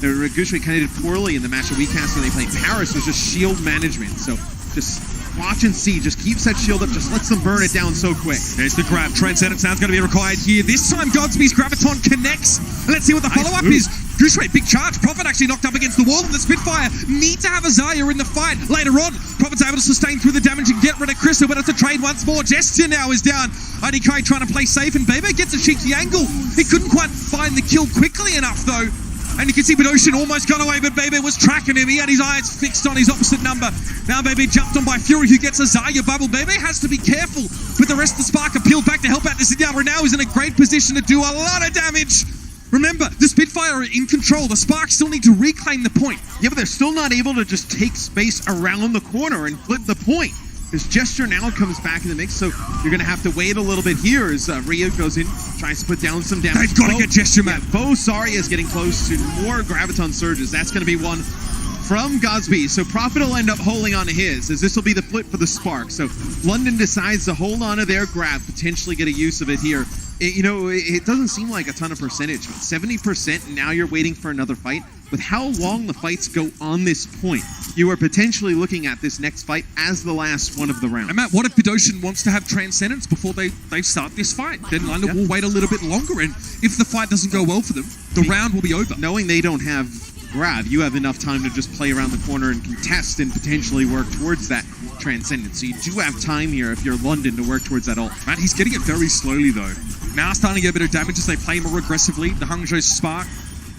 Gushue kind of did poorly in the match that we cast when they played Paris, was just shield management. So just watch and see, just keeps that shield up, just lets them burn it down so quick. There's the grab. Transcendence sound's going to be required here. This time, Godsby's Graviton connects. Let's see what the follow-up is. Gushue, big charge. Prophet actually knocked up against the wall, and the Spitfire need to have a Zarya in the fight later on. Prophet's able to sustain through the damage and get rid of Crystal, but it's a trade once more. Gesture now is down. IDK trying to play safe, and Bebe gets a cheeky angle. He couldn't quite find the kill quickly enough, though. And you can see Bidoshin almost got away, but Bebe was tracking him. He had his eyes fixed on his opposite number. Now Bebe jumped on by Fury, who gets a Zarya bubble. Bebe has to be careful with the rest of the Spark appealed back to help out this Inyara. Now he's in a great position to do a lot of damage. Remember, the Spitfire are in control. The Spark still need to reclaim the point. Yeah, but they're still not able to just take space around the corner and flip the point. His Gesture now comes back in the mix, so you're going to have to wait a little bit here as Rhea goes in, tries to put down some damage. They've got to get Gesture, man. Bo Zarya is getting close to more Graviton Surges. That's going to be one from Godsby. So Prophet will end up holding on to his, as this will be the flip for the Spark. So London decides to hold on to their grab, potentially get a use of it here. It doesn't seem like a ton of percentage, but 70%, and now you're waiting for another fight. With how long the fights go on this point, you are potentially looking at this next fight as the last one of the round. And Matt, what if Bidoshin wants to have Transcendence before they start this fight? Then London will wait a little bit longer, and if the fight doesn't go well for them, the round will be over. Knowing they don't have grab, you have enough time to just play around the corner and contest and potentially work towards that Transcendence. So you do have time here if you're London to work towards that ult. Matt, he's getting it very slowly though. Now starting to get a bit of damage as they play more aggressively. The Hangzhou Spark.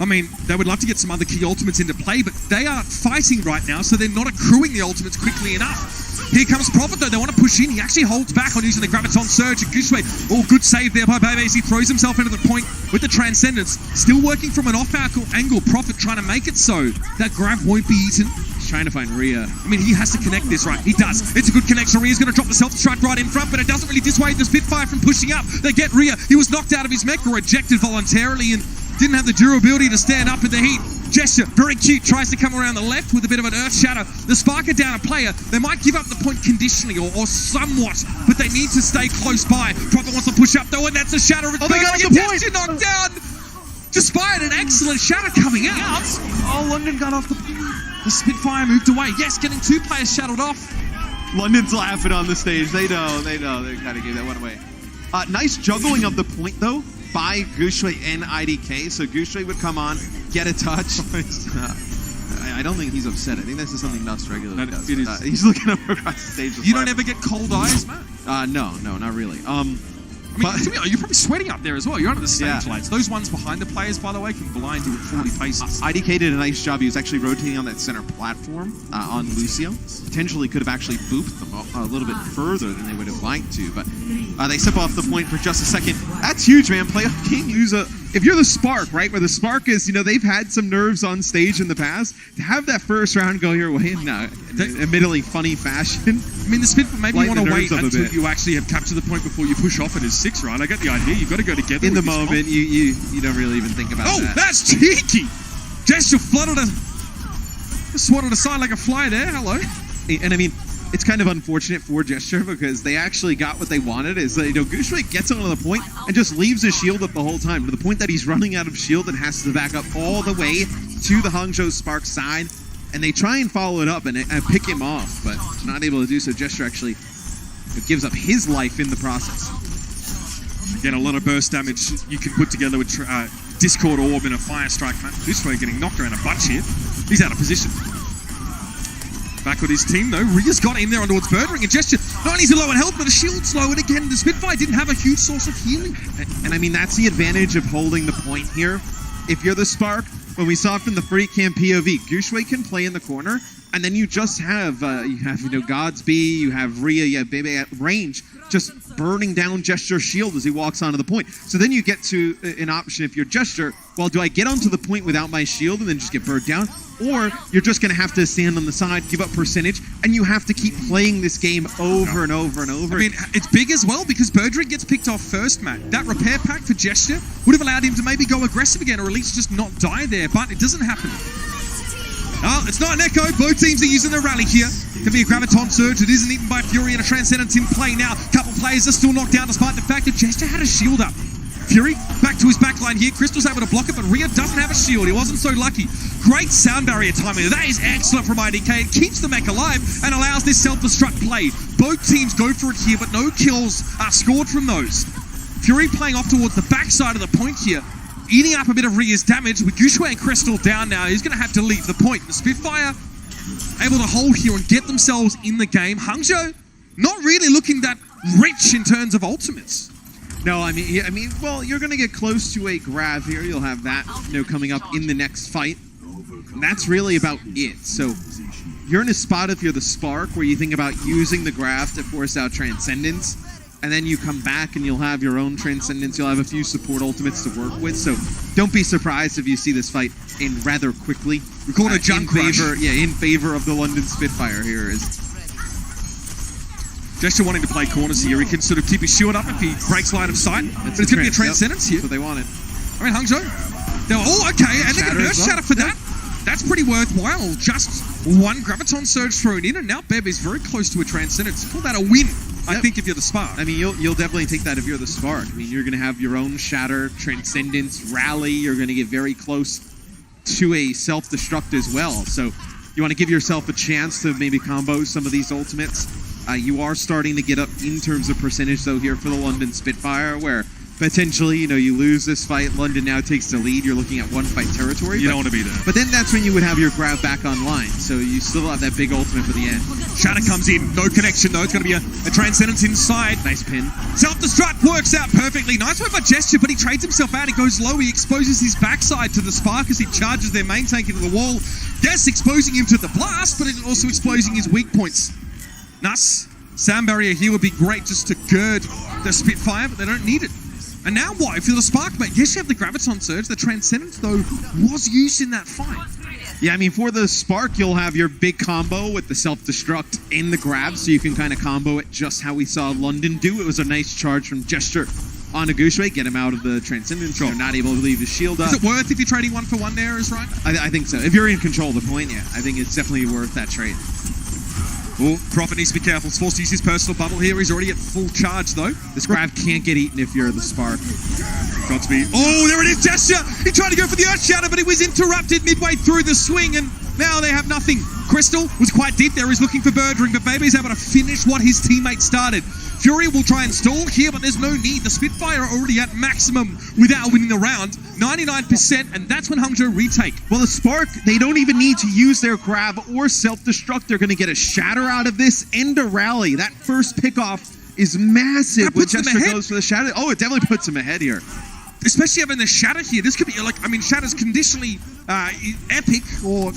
I mean, they would love to get some other key ultimates into play, but they aren't fighting right now, so they're not accruing the ultimates quickly enough. Here comes Prophet though, they want to push in. He actually holds back on using the Graviton Surge, and Gushue, good save there by Bebe as he throws himself into the point with the Transcendence. Still working from an off-angle, Prophet trying to make it so that grab won't be eaten. He's trying to find Rhea. I mean, he has to connect this, right? He does. It's a good connection. Rhea's going to drop the self-destruct right in front, but it doesn't really dissuade the Spitfire from pushing up. They get Rhea. He was knocked out of his mech or ejected voluntarily and didn't have the durability to stand up in the heat. Gesture, very cute, tries to come around the left with a bit of an Earth Shadow. The Spark are down a player. They might give up the point conditionally or somewhat, but they need to stay close by. Prophet wants to push up though, and that's a Shadow. Oh, they got the point! Gesture knocked down! Despite an excellent Shadow coming out. Oh, London got off the point. The Spitfire moved away. Yes, getting two players shadowed off. London's laughing on the stage. They know. They kind of gave that one away. Nice juggling of the point though by Gushue and IDK. So Gushue would come on, get a touch. I don't think he's upset. I think this is something Nuts regularly does. He's looking up across the stage. You don't ever get cold eyes, Matt? No, not really. You're probably sweating up there as well. You're under the stage lights. Those ones behind the players, by the way, can blind you at 40 paces. IDK did a nice job. He was actually rotating on that center platform on Lucio. Potentially could have actually booped them a little bit further than they would have liked to, but they step off the point for just a second. That's huge, man. Playoff game. If you're the Spark, right, where the Spark is, they've had some nerves on stage in the past. To have that first round go your way in admittedly funny fashion. I mean, the Spitfire, maybe you want to wait until you actually have captured the point before you push off at his 6, right? I get the idea. You've got to go together. In the moment, you don't really even think about that. Oh, that's cheeky! Gesture swatted aside like a fly there. Hello. And I mean, it's kind of unfortunate for Gesture because they actually got what they wanted. Is Gushue gets onto the point and just leaves his shield up the whole time to the point that he's running out of shield and has to back up all the way to the Hangzhou Spark side. And they try and follow it up and pick him off, but not able to do so. Gesture actually gives up his life in the process. Again, a lot of burst damage you can put together with Discord Orb and a Fire Strike. Gushue getting knocked around a bunch here. He's out of position. Back with his team though. Rhea's got in there on towards Birdring, and Gesture, not only is he low on health, but the shield's low, and again, the Spitfire didn't have a huge source of healing. And I mean, that's the advantage of holding the point here. If you're the Spark, when we saw from the free camp POV, Gushue can play in the corner, and then you just have, Godsby, you have Rhea, you have Bebe at range, just burning down Gesture's shield as he walks onto the point. So then you get to an option if you're Gesture, well, do I get onto the point without my shield and then just get burned down? Or you're just going to have to stand on the side, give up percentage, and you have to keep playing this game over and over and over. I mean, it's big as well because Birdring gets picked off first, Matt. That repair pack for Gesture would have allowed him to maybe go aggressive again or at least just not die there, but it doesn't happen. Oh, it's not an echo. Both teams are using their rally here. Could be a Graviton Surge. It isn't eaten by Fury and a Transcendence in play now. Couple players are still knocked down despite the fact that Gesture had a shield up. Fury back to his backline here. Crystal's able to block it, but Rhea doesn't have a shield. He wasn't so lucky. Great sound barrier timing. That is excellent from IDK. It keeps the mech alive and allows this self-destruct play. Both teams go for it here, but no kills are scored from those. Fury playing off towards the backside of the point here, eating up a bit of Rhea's damage. With Gushue and Crystal down now, he's going to have to leave the point. The Spitfire able to hold here and get themselves in the game. Hangzhou not really looking that rich in terms of ultimates. No, I mean, well, you're going to get close to a grab here. You'll have that, coming up in the next fight. And that's really about it. So you're in a spot, if you're the Spark, where you think about using the grab to force out Transcendence, and then you come back and you'll have your own Transcendence. You'll have a few support ultimates to work with. So don't be surprised if you see this fight end rather quickly. We call it a junk rush. In favor of the London Spitfire here. Gesture wanting to play corners here. He can sort of keep his shield up if he breaks line of sight. But it's going to be a Transcendence here. That's what they wanted. I mean, Hangzhou. Okay, and they're going to Nurse Shatter for that. That's pretty worthwhile. Just one Graviton Surge thrown in, and now Bebe is very close to a Transcendence. Call that a win, I think, if you're the Spark. I mean, you'll definitely take that if you're the Spark. I mean, you're going to have your own Shatter, Transcendence, Rally. You're going to get very close to a self-destruct as well. So you want to give yourself a chance to maybe combo some of these ultimates. You are starting to get up in terms of percentage, though, here for the London Spitfire, where potentially, you lose this fight. London now takes the lead. You're looking at one fight territory. You don't want to be there. But then that's when you would have your grab back online. So you still have that big ultimate for the end. Shatter comes in. No connection, though. It's going to be a Transcendence inside. Nice pin. Self-destruct works out perfectly. Nice work by Gesture, but he trades himself out. He goes low. He exposes his backside to the Spark as he charges their main tank into the wall. Yes, exposing him to the blast, but it's also exposing his weak points. Nice. Sound barrier here would be great just to gird the Spitfire, but they don't need it. And now what? If you're the Spark, mate, yes, you have the Graviton Surge. The Transcendence, though, was used in that fight. Yeah, I mean, for the Spark, you'll have your big combo with the self-destruct in the grab, so you can kind of combo it just how we saw London do. It was a nice charge from Gesture on Gushue, get him out of the Transcendence. Sure. They're not able to leave his shield up. Is it worth if you're trading one for one there, is right? I think so. If you're in control of the point, yeah. I think it's definitely worth that trade. Oh, Prophet needs to be careful. He's forced to use his personal bubble here. He's already at full charge, though. This grab can't get eaten if you're the Spark. Godspeed. Oh, there it is, Gesture! He tried to go for the Earth Shatter, but it was interrupted midway through the swing, and now they have nothing. Crystal was quite deep there. He's looking for Bird Ring, but Bebe's able to finish what his teammate started. Fury will try and stall here, but there's no need. The Spitfire are already at maximum without winning the round. 99%, and that's when Hangzhou retake. Well, the Spark, they don't even need to use their grab or self-destruct. They're going to get a Shatter out of this and a Rally. That first pickoff is massive. When Gesture goes for the Shatter. Oh, it definitely puts him ahead here. Especially having the Shatter here. This could be, Shatter's conditionally epic or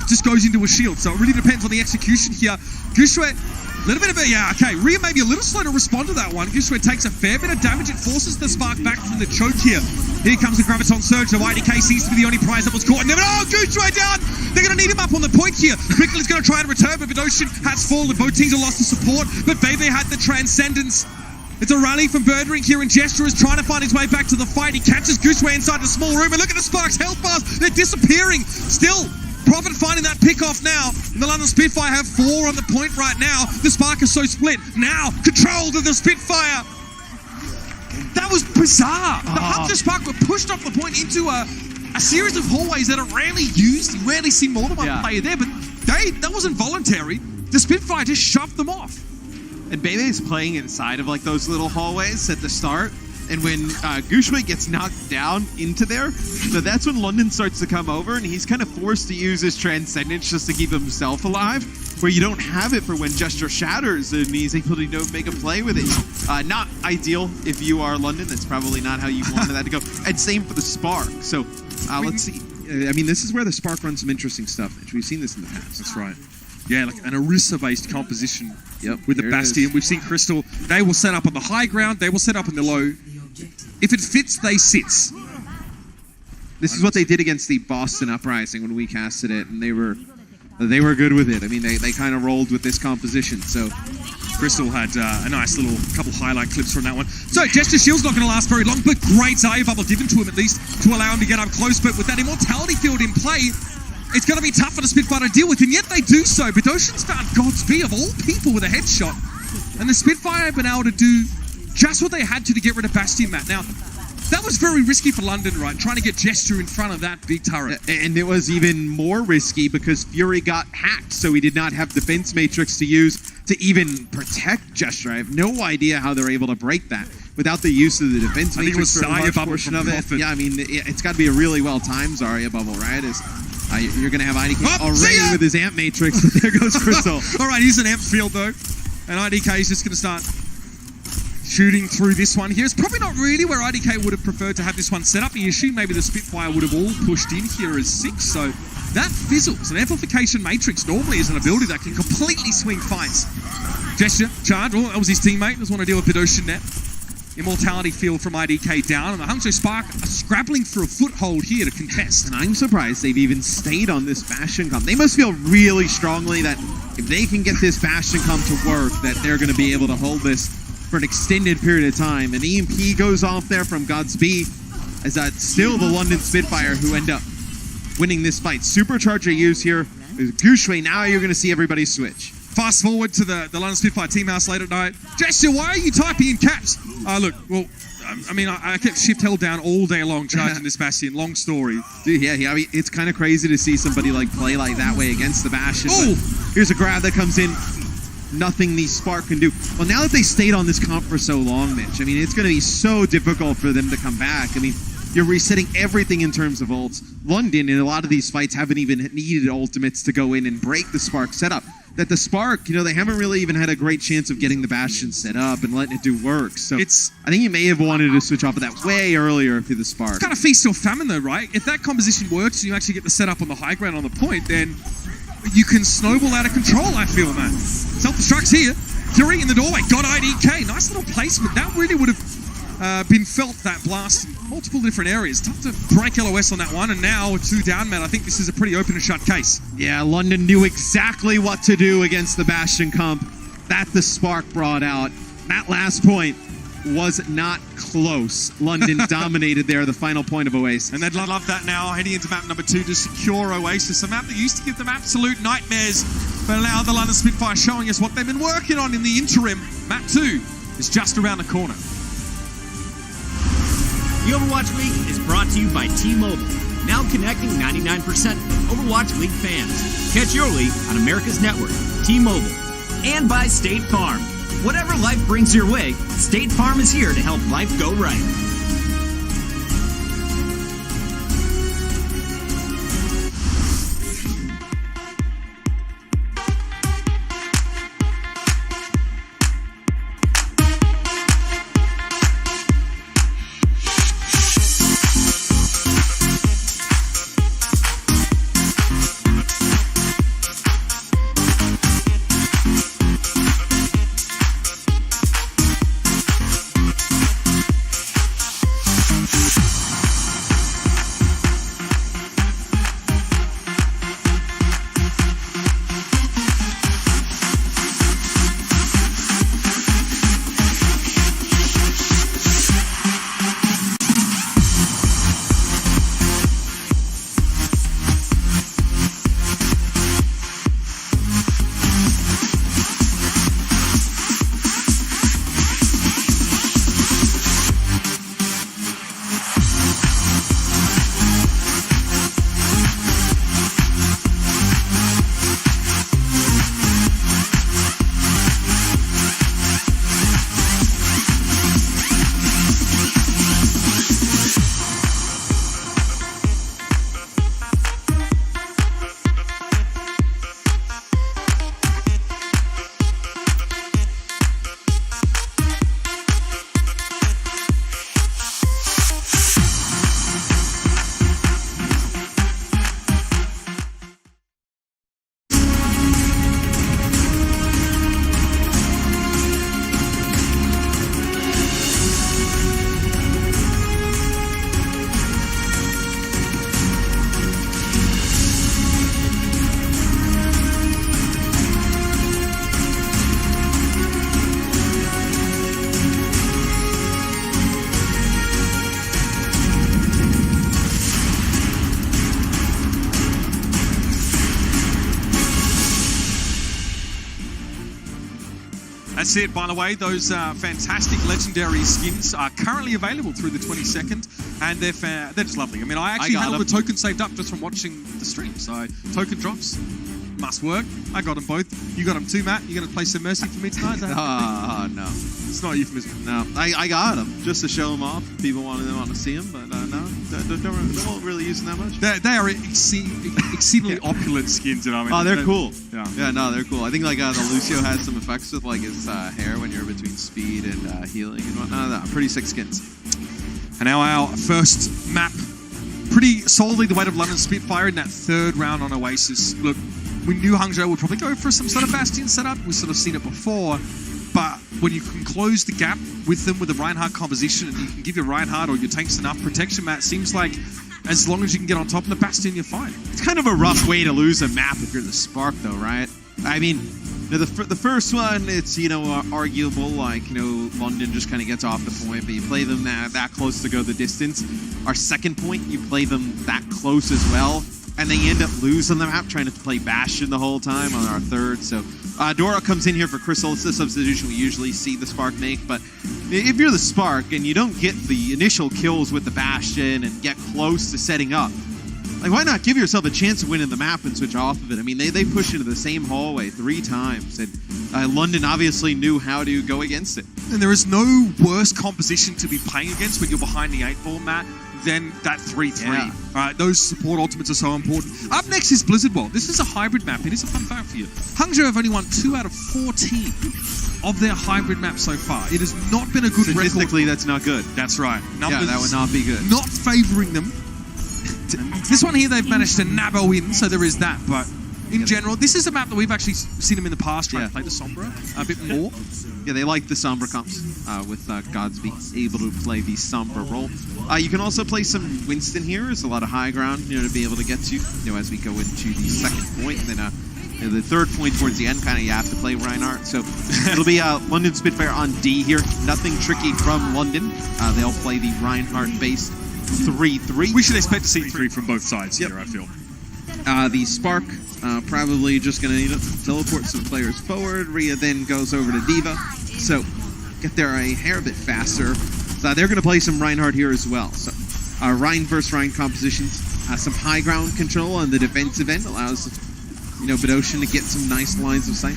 just goes into a shield. So it really depends on the execution here. Gushue, a little bit of Rhea may be a little slow to respond to that one. Gushue takes a fair bit of damage. It forces the Spark back from the choke here. Here comes the Graviton Surge. The IDK seems to be the only prize that was caught. And then, Gushue down! They're going to need him up on the point here. Quickly's going to try and return, but Vidoshin has fallen. Both teams have lost the support, but Bebe had the Transcendence. It's a rally from Birdring here, and Gesture is trying to find his way back to the fight. He catches Gushue inside the small room, and look at the Sparks' health bars. They're disappearing. Still, Prophet finding that pick off now. The London Spitfire have 4 on the point right now. The Spark is so split. Now, controlled of the Spitfire. That was bizarre. The Hunter Spark were pushed off the point into a series of hallways that are rarely used. You rarely see more than one player there, but that wasn't voluntary. The Spitfire just shoved them off. And Bebe's playing inside of those little hallways at the start. And when Gushue gets knocked down into there, so that's when London starts to come over, and he's kind of forced to use his Transcendence just to keep himself alive, where you don't have it for when Gesture shatters and he's able to make a play with it. Not ideal if you are London. That's probably not how you wanted that to go. And same for the Spark. So let's see. I mean, this is where the Spark runs some interesting stuff. We've seen this in the past. That's right. Yeah, like an Orisa-based composition with the Bastion. We've seen Crystal. They will set up on the high ground. They will set up in the low. If it fits, they sits. This is what they did against the Boston Uprising when we casted it, and they were good with it. I mean, they kind of rolled with this composition. So Crystal had a nice little couple highlight clips from that one. So Gesture Shield's not going to last very long, but great Zaya Bubble given to him at least to allow him to get up close. But with that Immortality field in play, it's going to be tough for the Spitfire to deal with, and yet they do so. But Ocean's found Godspeed of all people with a headshot, and the Spitfire have been able to do just what they had to get rid of Bastion, Matt. Now, That was very risky for London, right? Trying to get Gesture in front of that big turret. And it was even more risky because Fury got hacked, so he did not have defense matrix to use to even protect Gesture. I have no idea how they're able to break that without the use of the defense I think it matrix was for a large Zarya bubble portion from of it. Prophet. Yeah, I mean, it's got to be a really well-timed Zarya bubble, right? You're going to have IDK Oh, already with his amp matrix, but there goes Crystal. All right, here's an amp field, though. And IDK is just going to start shooting through this one here. It's probably not really where IDK would have preferred to have this one set up. You assume maybe the Spitfire would have all pushed in here as 6, so that fizzles. An amplification matrix normally is an ability that can completely swing fights. Gesture, charge, that was his teammate, doesn't want to deal with Bidoshin net. Immortality field from IDK down, and the Hangzhou Spark are scrabbling for a foothold here to contest. And I'm surprised they've even stayed on this Bastion comp. They must feel really strongly that if they can get this Bastion comp to work, that they're going to be able to hold this for an extended period of time. And EMP goes off there from Godspeed, as that's still the London Spitfire who end up winning this fight. Supercharger use here with Gushue. Now you're going to see everybody switch. Fast forward to the London Spitfire team house late at night. Gesture, why are you typing in caps? Look, well, I mean, I kept shift held down all day long charging this Bastion. Long story. Dude, yeah, I mean, it's kind of crazy to see somebody like play like that way against the Bastion. Oh! Here's a grab that comes in. Nothing the Spark can do. Well, now that they stayed on this comp for so long, Mitch, I mean, it's going to be so difficult for them to come back. I mean, you're resetting everything in terms of ults. London, in a lot of these fights, haven't even needed ultimates to go in and break the Spark setup. That the Spark, they haven't really even had a great chance of getting the Bastion set up and letting it do work. So I think you may have wanted to switch off of that way earlier through the Spark. It's kind of feast or famine, though, right? If that composition works and you actually get the setup on the high ground on the point, then you can snowball out of control, I feel, man. Self-destructs here. Fury in the doorway. Got IDK. Nice little placement. That really would have been felt, that blast, in multiple different areas. Tough to break LOS on that one. And now, with 2 down men, I think this is a pretty open and shut case. Yeah, London knew exactly what to do against the Bastion comp. That the Spark brought out. That last point was not close. London dominated there, the final point of Oasis. And they'd love that now, heading into map number 2 to secure Oasis, a map that used to give them absolute nightmares, but now the London Spitfire showing us what they've been working on in the interim. Map 2 is just around the corner. The Overwatch League is brought to you by T-Mobile, now connecting 99% of Overwatch League fans. Catch your league on America's network, T-Mobile, and by State Farm. Whatever life brings your way, State Farm is here to help life go right. That's it. By the way, those fantastic legendary skins are currently available through the 22nd, and they're just lovely. I mean, I actually had all the tokens saved up just from watching the stream, so token drops must work. I got them both. You got them too, Matt. You going to play some Mercy for me tonight? No. It's not a euphemism. No, I got them just to show them off. People want to see them, but no, don't really use them that much. They are exceedingly opulent skins, you know what I mean? Oh, they're cool. Yeah, no, they're cool. I think like the Lucio has some effects with like his hair when you're between speed and healing and whatnot. No, pretty sick skins. And now our first map, pretty solidly the weight of London Spitfire in that third round on Oasis. Look, we knew Hangzhou would probably go for some sort of Bastion setup. We've sort of seen it before. But when you can close the gap with them with the Reinhardt composition and you can give your Reinhardt or your tanks enough protection, Matt, seems like as long as you can get on top of the Bastion, you're fine. It's kind of a rough way to lose a map if you're the Spark, though, right? I mean, the first one, it's, arguable, like, London just kind of gets off the point, but you play them that close to go the distance. Our second point, you play them that close as well, and they end up losing the map trying to play Bastion the whole time on our third. So Dora comes in here for Crystal. It's the substitution we usually see the Spark make, but if you're the Spark and you don't get the initial kills with the Bastion and get close to setting up, like, why not give yourself a chance of winning the map and switch off of it? I mean, they pushed into the same hallway 3 times, and London obviously knew how to go against it. And there is no worse composition to be playing against when you're behind the 8 ball, Matt, than that 3-3. Yeah. Right, those support ultimates are so important. Up next is Blizzard World. This is a hybrid map. It is a fun fact for you. Hangzhou have only won 2 out of 14 of their hybrid maps so far. It has not been a good record. Statistically, that's not good. That's right. Numbers that would not be good. Not favouring them. This one here, they've managed to nab a win, so there is that. But in general, this is a map that we've actually seen them in the past trying to play the Sombra a bit more. Yeah, they like the Sombra comps with Godsby able to play the Sombra role. You can also play some Winston here. There's a lot of high ground, to be able to get to, as we go into the second point. And then the third point towards the end, you have to play Reinhardt. So it'll be London Spitfire on D here. Nothing tricky from London. They'll play the Reinhardt-based 3-3. We should expect to see 3 from both sides here, I feel. The Spark probably just going to teleport some players forward. Rhea then goes over to D.Va. So get there a hair bit faster. So they're going to play some Reinhardt here as well. So Rein versus Rein compositions. Some high ground control on the defensive end allows Bedosian to get some nice lines of sight.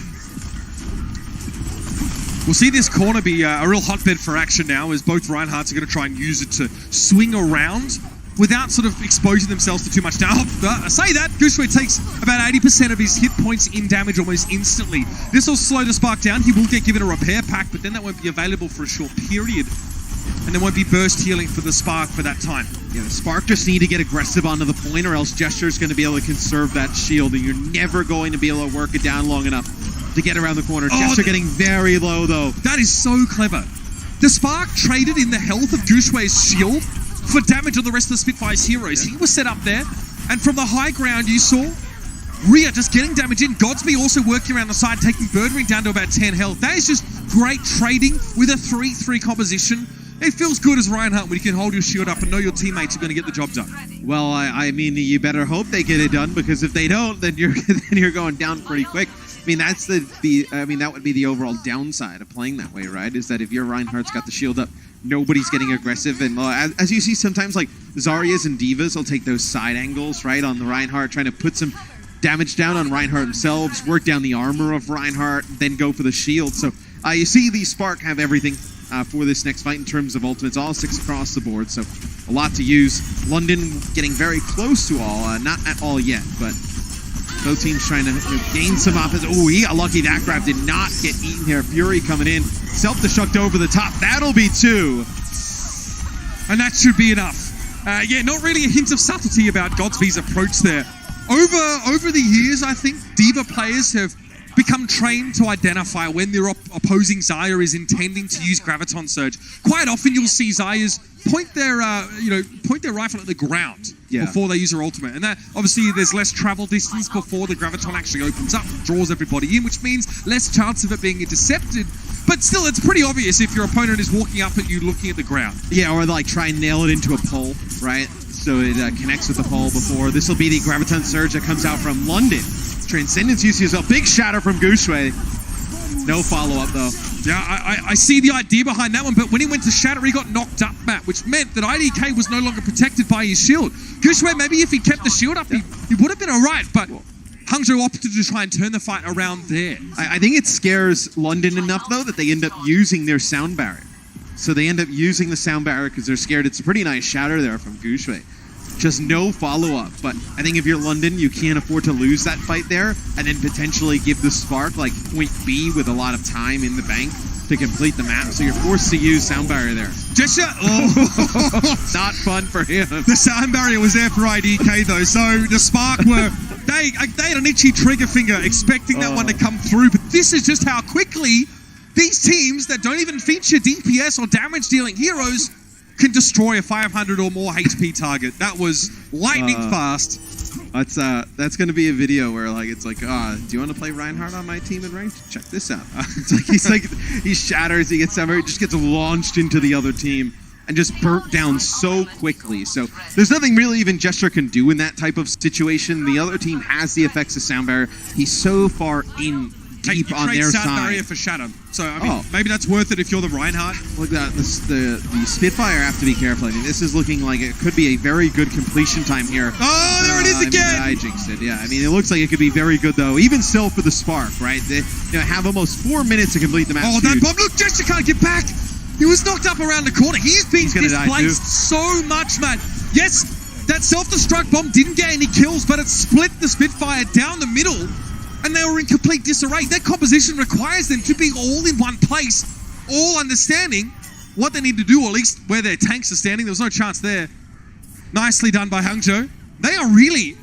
We'll see this corner be a real hotbed for action now, as both Reinhardts are going to try and use it to swing around without sort of exposing themselves to too much damage. I say that, Gushue takes about 80% of his hit points in damage almost instantly. This will slow the Spark down. He will get given a repair pack, but then that won't be available for a short period. And there won't be burst healing for the Spark for that time. Yeah, the Spark just need to get aggressive onto the point, or else Gesture's going to be able to conserve that shield, and you're never going to be able to work it down long enough to get around the corner. Gesture getting very low, though. That is so clever. The Spark traded in the health of Gushue's shield for damage on the rest of the Spitfire's heroes. He was set up there, and from the high ground you saw Rhea just getting damage in. Godsby also working around the side, taking Birdring down to about 10 health. That is just great trading with a 3-3 composition. It feels good as Reinhardt when you can hold your shield up and know your teammates are going to get the job done. Well, I mean, you better hope they get it done, because if they don't, then you're going down pretty quick. I mean, that's that would be the overall downside of playing that way, right? Is that if your Reinhardt's got the shield up, nobody's getting aggressive, and as you see sometimes, like Zaryas and Divas will take those side angles, right, on the Reinhardt, trying to put some damage down on Reinhardt themselves, work down the armor of Reinhardt, then go for the shield. So you see the Spark have everything for this next fight in terms of ultimates, all 6 across the board, so a lot to use. London getting very close to all, not at all yet, but both teams trying to gain some offense. Oh, he got lucky that grab did not get eaten here. Fury coming in, self-destruct over the top. That'll be 2. And that should be enough. Yeah, not really a hint of subtlety about Godsby's approach there. Over the years, I think D.Va players have become trained to identify when their opposing Xayah is intending to use Graviton Surge. Quite often you'll see Xayahs point their rifle at the ground before they use their ultimate. And that, obviously, there's less travel distance before the Graviton actually opens up, draws everybody in, which means less chance of it being intercepted. But still, it's pretty obvious if your opponent is walking up at you looking at the ground. Yeah, or like try and nail it into a pole, right? So it connects with the pole before. This will be the Graviton Surge that comes out from London. Transcendence uses a big shatter from Gushue. No follow-up, though. Yeah, I see the idea behind that one, but when he went to Shatter, he got knocked up, Matt, which meant that IDK was no longer protected by his shield. Gushue, maybe if he kept the shield up, he would have been all right, but Hangzhou opted to try and turn the fight around there. I think it scares London enough, though, that they end up using their sound barrier. So they end up using the sound barrier because they're scared. It's a pretty nice shatter there from Gushue. Just no follow-up, but I think if you're London, you can't afford to lose that fight there and then potentially give the Spark like point B with a lot of time in the bank to complete the map, so you're forced to use sound barrier there. Just Not fun for him. The sound barrier was there for IDK though, so the Spark were they had an itchy trigger finger expecting that one to come through, but this is just how quickly these teams that don't even feature DPS or damage dealing heroes can destroy a 500 or more HP target. That was lightning fast. That's going to be a video where it's like, do you want to play Reinhardt on my team in ranked? Check this out. He shatters, he gets somewhere, he just gets launched into the other team and just burnt down so quickly. So there's nothing really even Gesture can do in that type of situation. The other team has the effects of sound barrier. He's so far in deep on their sound side. barrier for Shadow. So I mean, maybe that's worth it if you're the Reinhardt. Look at that. The Spitfire have to be careful. I mean, this is looking like it could be a very good completion time here. Oh, there it is again. I jinxed it. Yeah, I mean, it looks like it could be very good though. Even still for the Spark, right? They have almost 4 minutes to complete the match. Oh, that bomb! Look, Gesture can't get back. He was knocked up around the corner. He's been displaced so much, man. Yes, that self-destruct bomb didn't get any kills, but it split the Spitfire down the middle. And they were in complete disarray. Their composition requires them to be all in one place, all understanding what they need to do, or at least where their tanks are standing. There was no chance there. Nicely done by Hangzhou. They are really,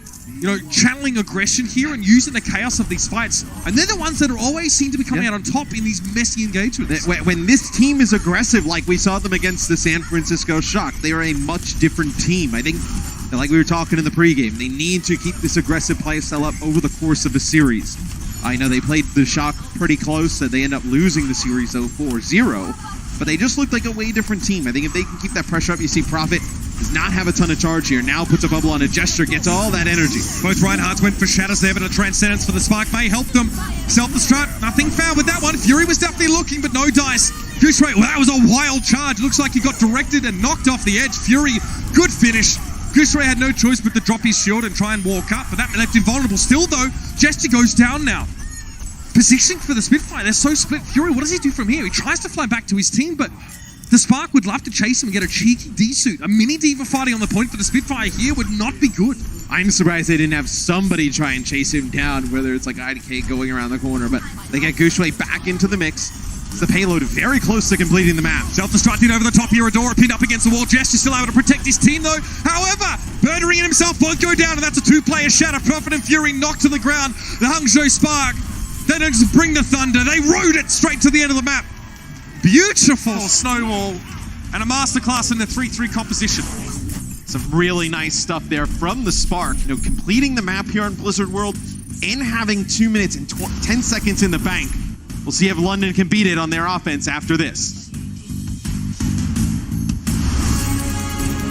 channeling aggression here and using the chaos of these fights. And they're the ones that always seem to be coming out on top in these messy engagements. When this team is aggressive, like we saw them against the San Francisco Shock, they are a much different team. I think, like we were talking in the pregame, they need to keep this aggressive playstyle up over the course of a series. I know they played the Shock pretty close, so they end up losing the series 4-0, but they just looked like a way different team. I think if they can keep that pressure up, you see Prophet does not have a ton of charge here. Now puts a bubble on a Gesture, gets all that energy. Both Reinhardts went for shatters there, but a Transcendence for the Spark may help them. Self-destruct, nothing found with that one. Fury was definitely looking, but no dice. Gushue, well, that was a wild charge. Looks like he got directed and knocked off the edge. Fury, good finish. Gushue had no choice but to drop his shield and try and walk up, but that left him vulnerable. Still, though, Gesture goes down now. Positioning for the Spitfire, they're so split. Fury, what does he do from here? He tries to fly back to his team, but the Spark would love to chase him and get a cheeky D-suit. A mini Diva fighting on the point for the Spitfire here would not be good. I'm surprised they didn't have somebody try and chase him down, whether it's like IDK going around the corner, but they get Gushue back into the mix. The payload very close to completing the map. Self-destructing over the top, Iridora pinned up against the wall. Gesture still able to protect his team though. However, Birdering and himself both go down, and that's a two-player shatter. Prophet and Fury knocked to the ground. The Hangzhou Spark, they don't just bring the thunder, they rode it straight to the end of the map. Beautiful snowball and a masterclass in the 3-3 composition. Some really nice stuff there from the Spark. Completing the map here on Blizzard World and having 2 minutes and 10 seconds in the bank. We'll see if London can beat it on their offense after this.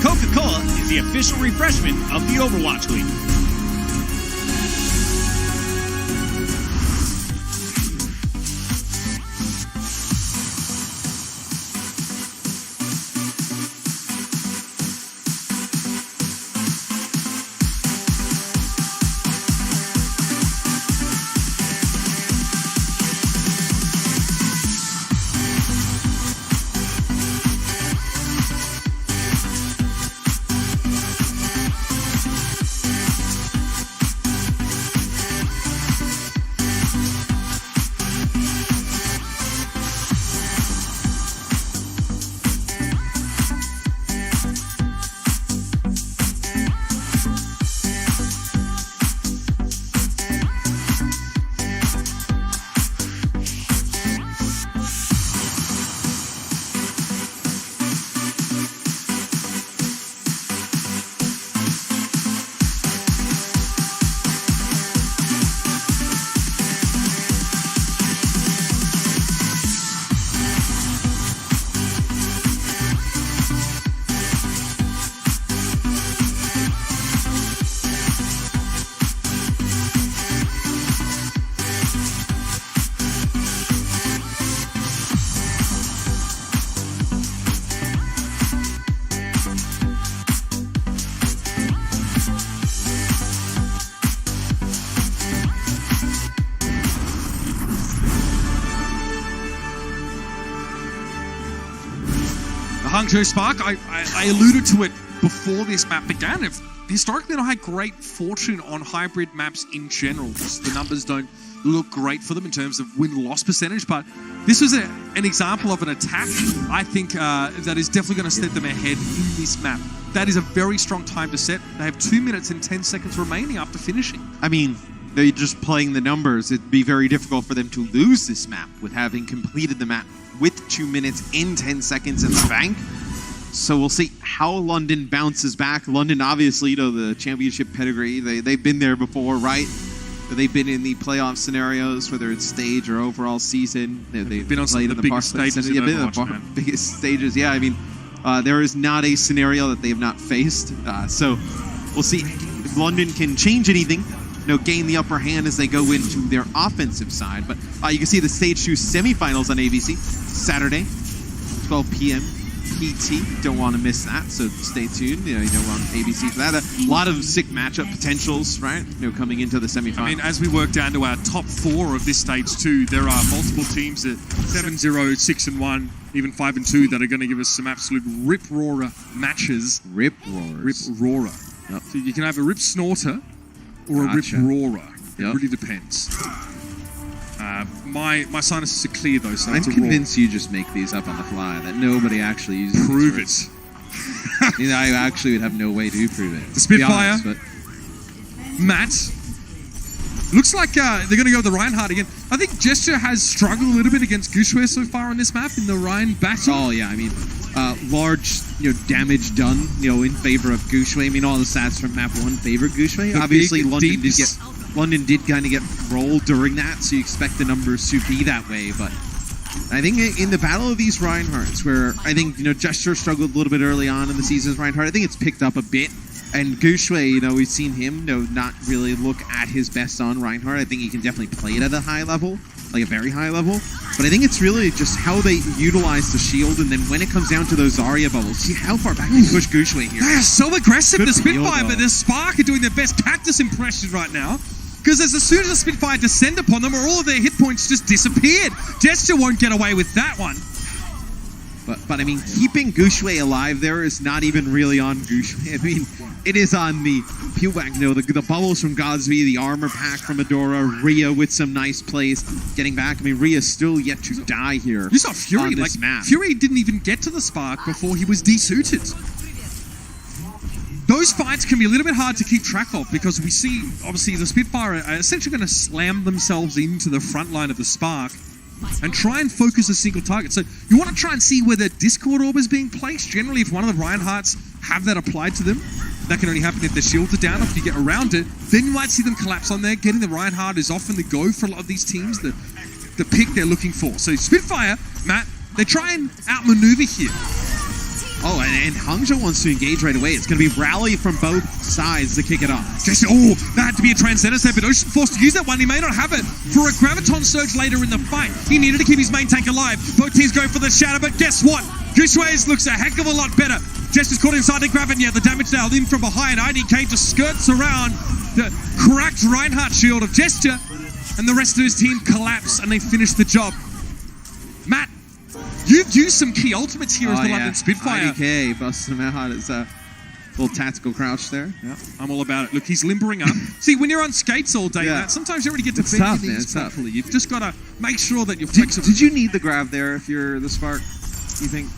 Coca-Cola is the official refreshment of the Overwatch League. Hangzhou Spark, I alluded to it before this map began. Historically, they've had great fortune on hybrid maps in general. Just the numbers don't look great for them in terms of win-loss percentage, but this was an example of an attack, I think, that is definitely going to set them ahead in this map. That is a very strong time to set. They have 2 minutes and 10 seconds remaining after finishing. I mean, they're just playing the numbers. It'd be very difficult for them to lose this map with having completed the map with 2 minutes and 10 seconds in the bank. So we'll see how London bounces back. London, obviously, the championship pedigree. They've been there before, right? They've been in the playoff scenarios, whether it's stage or overall season. They've been on some of the biggest stages in Overwatch, biggest stages, yeah. I mean, there is not a scenario that they have not faced. So we'll see if London can change anything, gain the upper hand as they go into their offensive side. But you can see the Stage 2 semifinals on ABC, Saturday, 12 p.m. PT. Don't want to miss that, so stay tuned. We're on ABC for that. A lot of sick matchup potentials, right? Coming into the semifinals. I mean, as we work down to our top 4 of this Stage 2, there are multiple teams at 7-0, 6-1, even 5-2 that are going to give us some absolute rip-roarer matches. Rip-roarers. Rip-roarer. Yep. So you can have a rip-snorter or a rip-roarer. It really depends. My sinuses are clear though, so I'm convinced you just make these up on the fly, that nobody actually uses. Prove it. I actually would have no way to prove it. The Spitfire. Honest, Matt. Looks like they're going to go with the Reinhardt again. I think Gesture has struggled a little bit against Gushue so far on this map in the Ryan battle. Oh yeah, I mean, large damage done in favor of Gushue. I mean, all the stats from map 1 favor Gushue. Obviously, London did kind of get rolled during that, so you expect the numbers to be that way. But I think in the battle of these Reinhardts, where I think Gesture struggled a little bit early on in the season as Reinhardt, I think it's picked up a bit. And Gushue, we've seen him not really look at his best on Reinhardt. I think he can definitely play it at a high level, like a very high level. But I think it's really just how they utilize the shield, and then when it comes down to those Zarya bubbles, see how far back they push Gushue here. They are so aggressive, the Spitfire, but the Spark are doing their best cactus impressions right now. Because as soon as the Spitfire descend upon them, all of their hit points just disappeared. Gesture won't get away with that one. But I mean, keeping Gushue alive there is not even really on Gushue. I mean, it is on the peelback. The bubbles from Godsby, the armor pack from Adora, Rhea with some nice plays, getting back. I mean, Rhea's still yet to die here. You saw Fury on this map. Fury didn't even get to the Spark before he was desuited. Those fights can be a little bit hard to keep track of because we see, obviously, the Spitfire are essentially going to slam themselves into the front line of the Spark and try and focus a single target. So you want to try and see where the Discord Orb is being placed. Generally, if one of the Reinhardts have that applied to them, that can only happen if their shields are down. If you get around it, then you might see them collapse on there. Getting the Reinhardt is often the go for a lot of these teams, the pick they're looking for. So Spitfire, Matt, they try and outmaneuver here. Oh, and Hangzhou wants to engage right away. It's going to be rally from both sides to kick it off. That had to be a Transcendence there, but Ocean forced to use that one. He may not have it for a Graviton Surge later in the fight. He needed to keep his main tank alive. Both teams go for the Shadow, but guess what? Gushue's looks a heck of a lot better. Jester's caught inside the Graviton, the damage nailed in from behind. IDK just skirts around the cracked Reinhardt shield of Jester, and the rest of his team collapse, and they finish the job. Matt, you've used some key ultimates here as the London Spitfire. IDK busting him out. It's a little tactical crouch there. Yeah, I'm all about it. Look, he's limbering up. See, when you're on skates all day, Matt, sometimes you don't really get to bend your knees properly. You've just got to make sure that you're flexible. Did you need the grab there if you're the Spark, you think?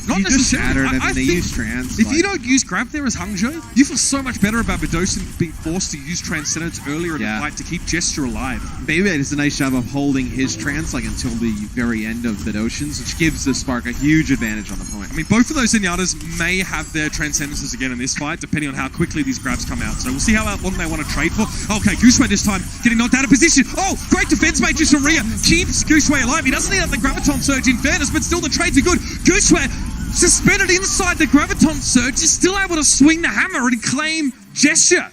Not necessarily. I think they use trans. If you don't use grab there as Hangzhou, you feel so much better about Bedosin being forced to use Transcendence earlier in the fight to keep Gesture alive. Bebe does a nice job of holding his trans until the very end of Bedosian's, which gives the Spark a huge advantage on the point. I mean, both of those Zenyatas may have their Transcendences again in this fight, depending on how quickly these grabs come out. So we'll see how long they want to trade for. Okay, Gushue this time getting knocked out of position. Oh, great defense matrix from Rhea. Keeps Gushue alive. He doesn't need the Graviton Surge in fairness, but still the trades are good. Gushue suspended inside the Graviton Surge is still able to swing the hammer and claim Gesture.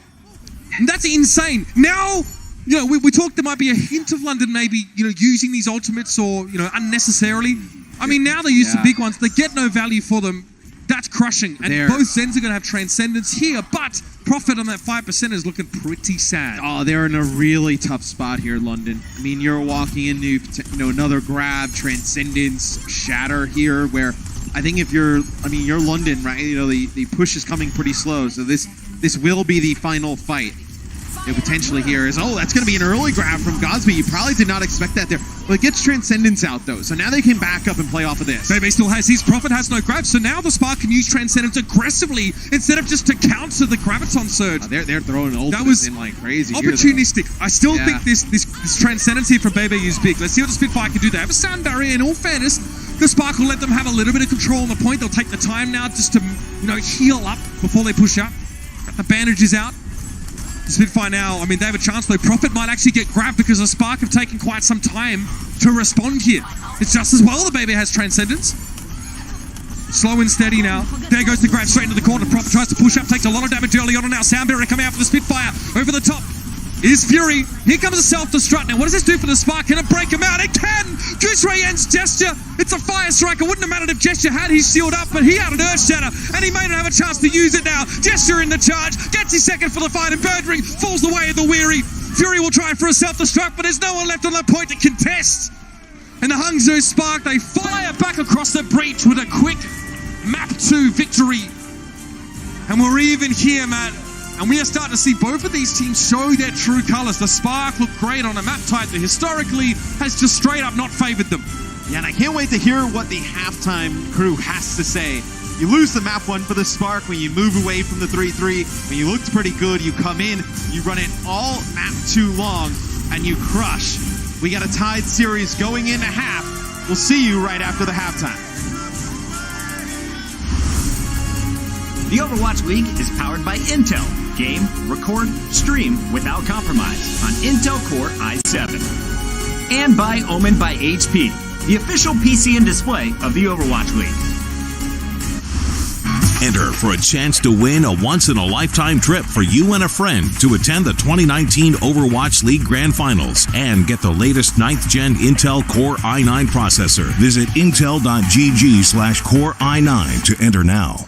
And that's insane. Now, we talked there might be a hint of London maybe, using these ultimates or, unnecessarily. I mean, now they use the big ones. They get no value for them. That's crushing. And both Zens are going to have Transcendence here, but profit on that 5% is looking pretty sad. Oh, they're in a really tough spot here, London. I mean, you're walking into, another grab, Transcendence, Shatter here, where I think if you're London, right? You know, the push is coming pretty slow, so this will be the final fight. It potentially here is, that's going to be an early grab from Godsby. You probably did not expect that there. Well, it gets Transcendence out, though, so now they can back up and play off of this. Bebe still has his Prophet, has no grab, so now the Spark can use Transcendence aggressively instead of just to counter the Graviton surge. They're throwing ultimates in like crazy. Opportunistic. I still think this Transcendence here from Bebe is big. Let's see what the Spitfire can do. They have a sound barrier. In all fairness, the Spark will let them have a little bit of control on the point. They'll take the time now just to, heal up before they push up. Got the bandages out. Spitfire now, they have a chance though. Prophet might actually get grabbed because the Spark have taken quite some time to respond here. It's just as well the Bebe has Transcendence. Slow and steady now. There goes the grab straight into the corner. Prophet tries to push up, takes a lot of damage early on now. Sound barrier coming out for the Spitfire. Over the top is Fury. Here comes a self-destruct. Now what does this do for the Spark? Can it break him out? It can! Goose-Ray ends Gesture. It's a Fire Strike. It wouldn't have mattered if Gesture had his shield up, but he had an Earth Shatter, and he may not have a chance to use it now. Gesture in the charge. Gets his second for the fight, and Birdring falls the way of the weary. Fury will try for a self-destruct, but there's no one left on that point to contest. And the Hangzhou Spark, they fire back across the breach with a quick map 2 victory. And we're even here, man. And we are starting to see both of these teams show their true colors. The Spark look great on a map type that historically has just straight up not favored them. Yeah, and I can't wait to hear what the halftime crew has to say. You lose the map 1 for the Spark when you move away from the 3-3. When you looked pretty good, you come in, you run it all map 2 long, and you crush. We got a tied series going into half. We'll see you right after the halftime. The Overwatch League is powered by Intel. Game, record, stream without compromise on Intel Core i7. And by Omen by HP, the official PC and display of the Overwatch League. Enter for a chance to win a once-in-a-lifetime trip for you and a friend to attend the 2019 Overwatch League Grand Finals and get the latest 9th-gen Intel Core i9 processor. Visit intel.gg/Core i9 to enter now.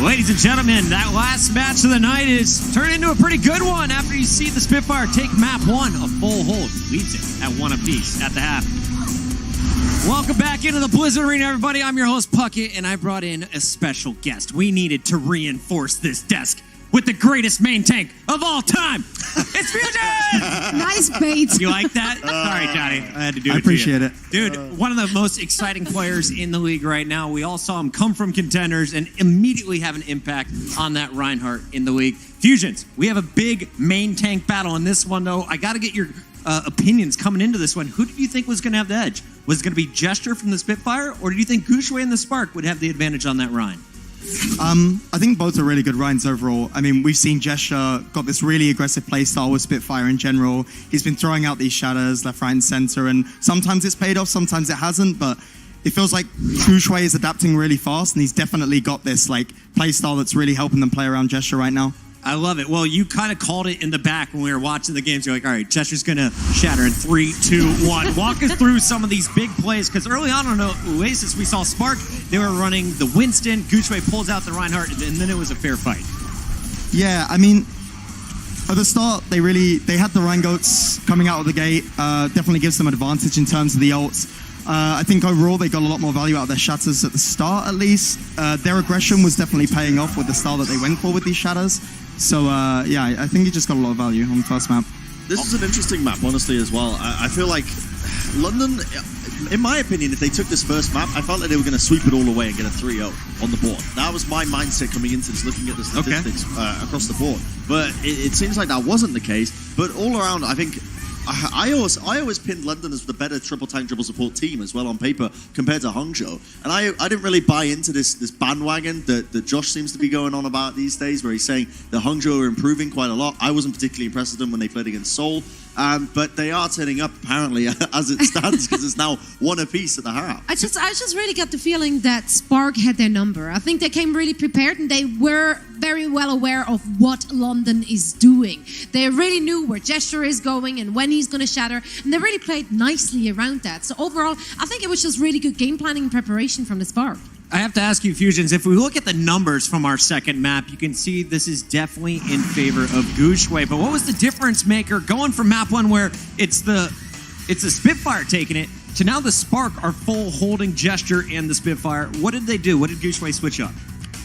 Ladies and gentlemen, that last match of the night is turned into a pretty good one after you see the Spitfire take map 1, a full hold, leads it at 1 apiece at the half. Welcome back into the Blizzard Arena, everybody. I'm your host, Puckett, and I brought in a special guest. We needed to reinforce this desk with the greatest main tank of all time. It's Fusion! Nice bait. You like that? Sorry, Johnny. I had to do it. I appreciate it. Dude, one of the most exciting players in the league right now. We all saw him come from contenders and immediately have an impact on that Reinhardt in the league. Fusions, we have a big main tank battle in this one, though. I got to get your opinions coming into this one. Who did you think was going to have the edge? Was it going to be Gesture from the Spitfire, or did you think Gushue and the Spark would have the advantage on that Rhine? I think both are really good Rhines overall. I mean, we've seen Gesture got this really aggressive playstyle with Spitfire in general. He's been throwing out these shatters left, right, and center, and sometimes it's paid off, sometimes it hasn't, but it feels like Gushue is adapting really fast, and he's definitely got this like playstyle that's really helping them play around Gesture right now. I love it. Well, you kind of called it in the back when we were watching the games. You're like, all right, Gesture's going to shatter in 3, 2, 1. Walk us through some of these big plays, because early on Oasis, we saw Spark. They were running the Winston. Gushue pulls out the Reinhardt, and then it was a fair fight. Yeah, I mean, at the start, they had the Rhine Goats coming out of the gate. Definitely gives them an advantage in terms of the ults. I think overall they got a lot more value out of their shatters at the start, at least. Their aggression was definitely paying off with the style that they went for with these shatters. So, yeah, I think he just got a lot of value on the first map. This is an interesting map, honestly, as well. I feel like London, in my opinion, if they took this first map, I felt like they were going to sweep it all away and get a 3-0 on the board. That was my mindset coming into this, looking at the statistics across the board. But it seems like that wasn't the case. But all around, I think I always pinned London as the better triple tank, triple support team as well on paper compared to Hangzhou. And I didn't really buy into this bandwagon that Josh seems to be going on about these days, where he's saying that Hangzhou are improving quite a lot. I wasn't particularly impressed with them when they played against Seoul. But they are turning up, apparently, as it stands, because it's now one apiece at the half. I just really got the feeling that Spark had their number. I think they came really prepared, and they were very well aware of what London is doing. They really knew where Gesture is going and when he's going to shatter, and they really played nicely around that. So overall, I think it was just really good game planning and preparation from the Spark. I have to ask you, Fusions, if we look at the numbers from our second map, you can see this is definitely in favor of Gushue. But what was the difference maker going from map 1 where it's the Spitfire taking it to now the Spark are full holding Gesture and the Spitfire? What did they do? What did Gushue switch up?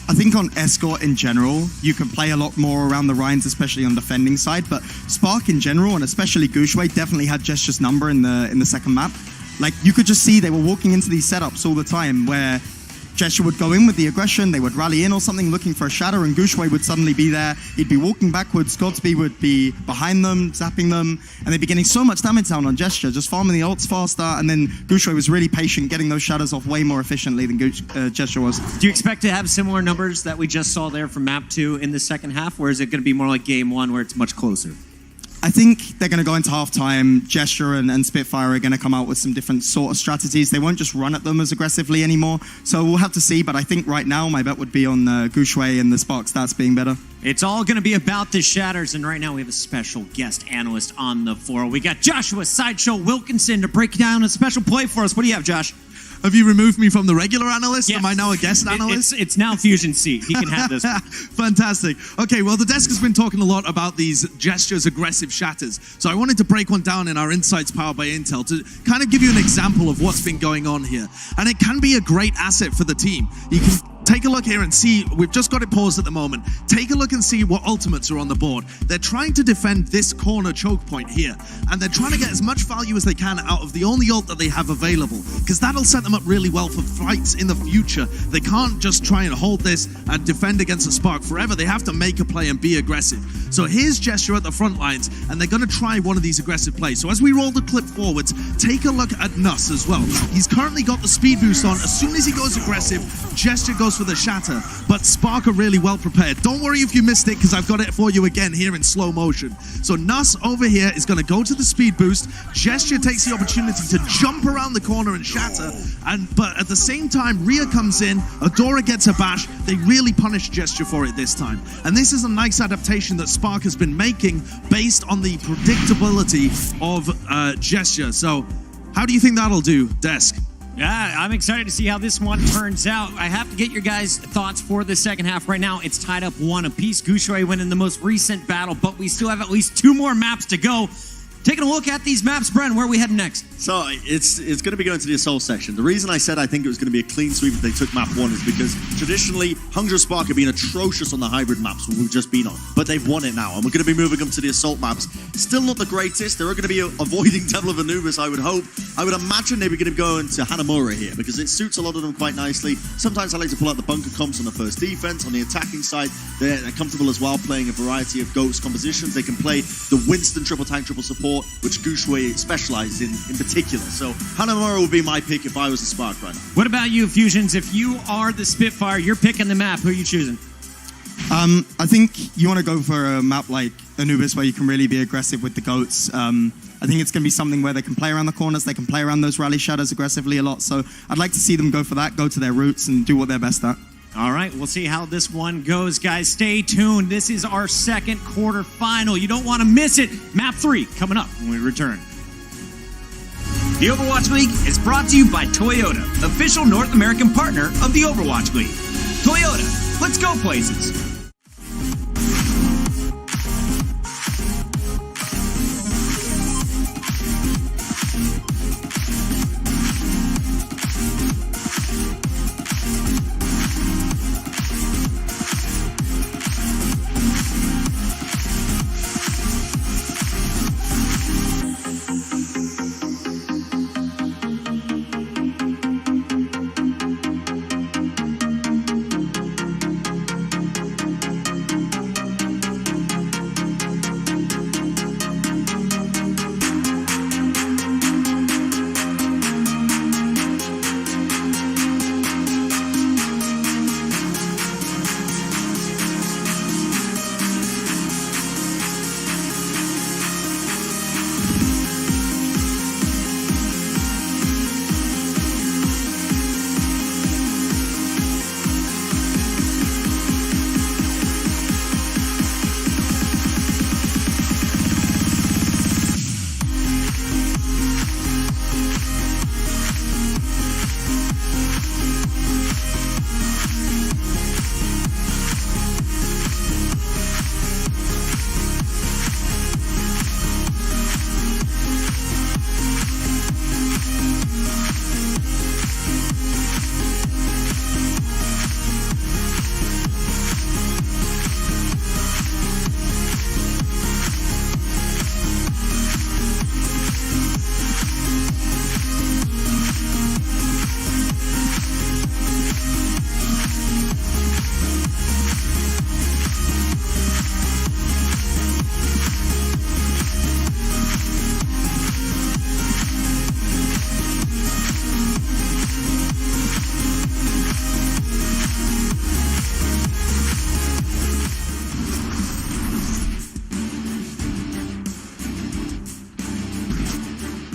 I think on Escort in general, you can play a lot more around the Rhines, especially on the defending side. But Spark in general, and especially Gushue, definitely had Gesture's number in the second map. Like, you could just see they were walking into these setups all the time where Gesture would go in with the aggression, they would rally in or something looking for a shatter, and Gushue would suddenly be there. He'd be walking backwards, Godsby would be behind them, zapping them, and they'd be getting so much damage down on Gesture, just farming the ults faster, and then Gushue was really patient, getting those shatters off way more efficiently than Gesture was. Do you expect to have similar numbers that we just saw there from map 2 in the second half, or is it going to be more like game 1 where it's much closer? I think they're going to go into halftime. Gesture and Spitfire are going to come out with some different sort of strategies. They won't just run at them as aggressively anymore. So we'll have to see. But I think right now my bet would be on Gushue and the Spark stats being better. It's all going to be about the shatters. And right now we have a special guest analyst on the floor. We got Joshua Sideshow Wilkinson to break down a special play for us. What do you have, Josh? Have you removed me from the regular analyst? Yes. Am I now a guest analyst? It's now Fusion seat. He can have this one. Fantastic. Okay, well, the desk has been talking a lot about these Gesture's aggressive shatters. So I wanted to break one down in our Insights powered by Intel to kind of give you an example of what's been going on here. And it can be a great asset for the team. You can take a look here and see, we've just got it paused at the moment. Take a look and see what ultimates are on the board. They're trying to defend this corner choke point here, and they're trying to get as much value as they can out of the only ult that they have available, because that'll set them up really well for fights in the future. They can't just try and hold this and defend against a Spark forever. They have to make a play and be aggressive. So here's Gesture at the front lines, and they're going to try one of these aggressive plays. So as we roll the clip forwards, take a look at Nuss as well. He's currently got the speed boost on. As soon as he goes aggressive, Gesture goes for the shatter, but Spark are really well prepared. Don't worry if you missed it, because I've got it for you again here in slow motion. So Nuss over here is going to go to the speed boost. Gesture takes the opportunity to jump around the corner and shatter, but at the same time, Rhea comes in, Adora gets a bash. They really punish Gesture for it this time. And this is a nice adaptation that Spark has been making based on the predictability of Gesture. So how do you think that'll do, Desk? Yeah, I'm excited to see how this one turns out. I have to get your guys' thoughts for the second half. Right now, it's tied up 1 apiece. Gushue win in the most recent battle, but we still have at least 2 more maps to go. Taking a look at these maps, Bren, where are we heading next? So it's going to be going to the Assault section. The reason I said I think it was going to be a clean sweep if they took map 1 is because traditionally Hangzhou Spark have been atrocious on the hybrid maps we've just been on, but they've won it now, and we're going to be moving them to the Assault maps. Still not the greatest. They're going to be avoiding Temple of Anubis, I would hope. I would imagine they were going to go into Hanamura here because it suits a lot of them quite nicely. Sometimes I like to pull out the bunker comps on the first defense. On the attacking side, they're comfortable as well playing a variety of Ghost compositions. They can play the Winston triple tank, triple support support, which Gushue specialized in particular. So Hanamura would be my pick if I was the Spark right now. What about you, Fusions? If you are the Spitfire, you're picking the map. Who are you choosing? I think you want to go for a map like Anubis where you can really be aggressive with the goats. I think it's going to be something where they can play around the corners, they can play around those rally shadows aggressively a lot. So I'd like to see them go for that, go to their roots and do what they're best at. All right, we'll see how this one goes, guys. Stay tuned. This is our second quarterfinal. You don't want to miss it. Map 3 coming up when we return. The Overwatch League is brought to you by Toyota, official North American partner of the Overwatch League. Toyota, let's go places.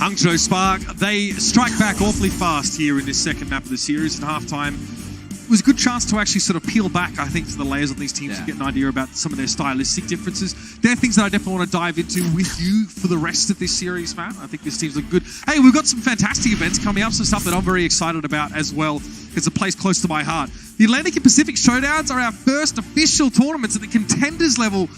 Hangzhou Spark, they strike back awfully fast here in this second map of the series at halftime. It was a good chance to actually sort of peel back, I think, to the layers of these teams to get an idea about some of their stylistic differences. They're things that I definitely want to dive into with you for the rest of this series, man. I think this team's look good. Hey, we've got some fantastic events coming up, some stuff that I'm very excited about as well. It's a place close to my heart. The Atlantic and Pacific Showdowns are our first official tournaments at the contenders level.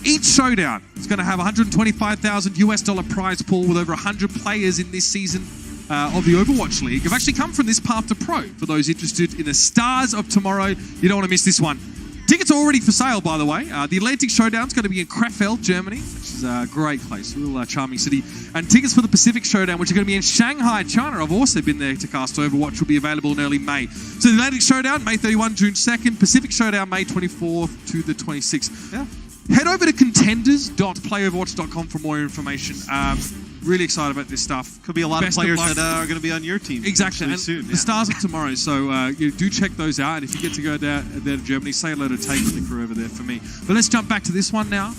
Each showdown is going to have $125,000 US prize pool with over 100 players in this season of the Overwatch League. Have actually come from this path to pro. For those interested in the stars of tomorrow, you don't want to miss this one. Tickets are already for sale, by the way. The Atlantic Showdown is going to be in Krefeld, Germany, which is a great place, a little charming city. And tickets for the Pacific Showdown, which are going to be in Shanghai, China. I've also been there to cast Overwatch, will be available in early May. So the Atlantic Showdown, May 31, June 2nd. Pacific Showdown, May 24th to the 26th. Yeah. Head over to contenders.playoverwatch.com for more information. Really excited about this stuff. Could be a lot of players that are going to be on your team. Exactly. And soon. the stars of tomorrow. So you do check those out. And if you get to go there to Germany, say hello to Tate and the crew over there for me. But let's jump back to this one now.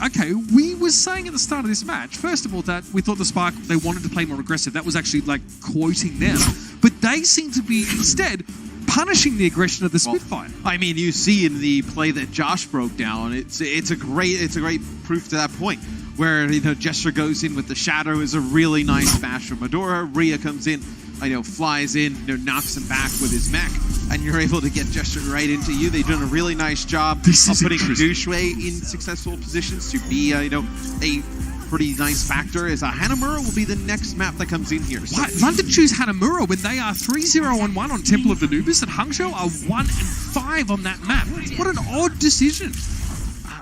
Okay, we were saying at the start of this match, first of all, that we thought the Spark, they wanted to play more aggressive. That was actually like quoting them. But they seem to be instead punishing the aggression of the Spitfire. I mean, you see in the play that Josh broke down, it's a great proof to that point. Where Gesture goes in with the shadow is a really nice bash from Medora. Rhea comes in, flies in, knocks him back with his mech, and you're able to get Gesture right into you. They've done a really nice job of putting Gushue in successful positions to be a pretty nice factor. As Hanamura will be the next map that comes in here. So Why? London choose Hanamura when they are 3-0-1 on Temple of Anubis, and Hangzhou are 1-5 on that map. What an odd decision.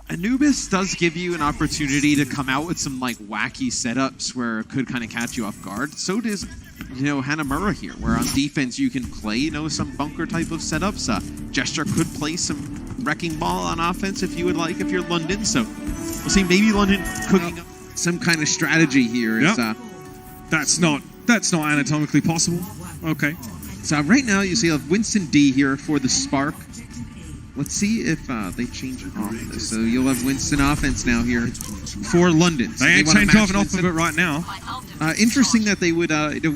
Anubis does give you an opportunity to come out with some wacky setups where it could kind of catch you off guard. So does Hanamura here, where on defense you can play some bunker type of setups. Gesture could play some wrecking ball on offense if you would like, if you're London. So we'll see maybe London cooking up. some kind of strategy here. Yep. That's not anatomically possible. Okay. So right now you see a Winston D here for the Spark. Let's see if they change it off this. So you'll have Winston offense now here for London. So they ain't wanna changed match off and off Winston. of it right now. Interesting that they would,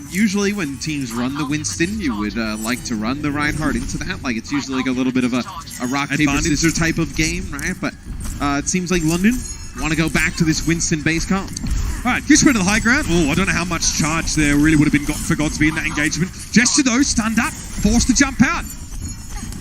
usually when teams run the Winston, you would like to run the Reinhardt into that. Like it's usually like a little bit of a rock, paper, scissors type of game, right? But it seems like London want to go back to this Winston base comp. All right, Goose to the high ground. Oh, I don't know how much charge there really would have been got for Godsby in that engagement. Gesture though, stunned up, forced to jump out.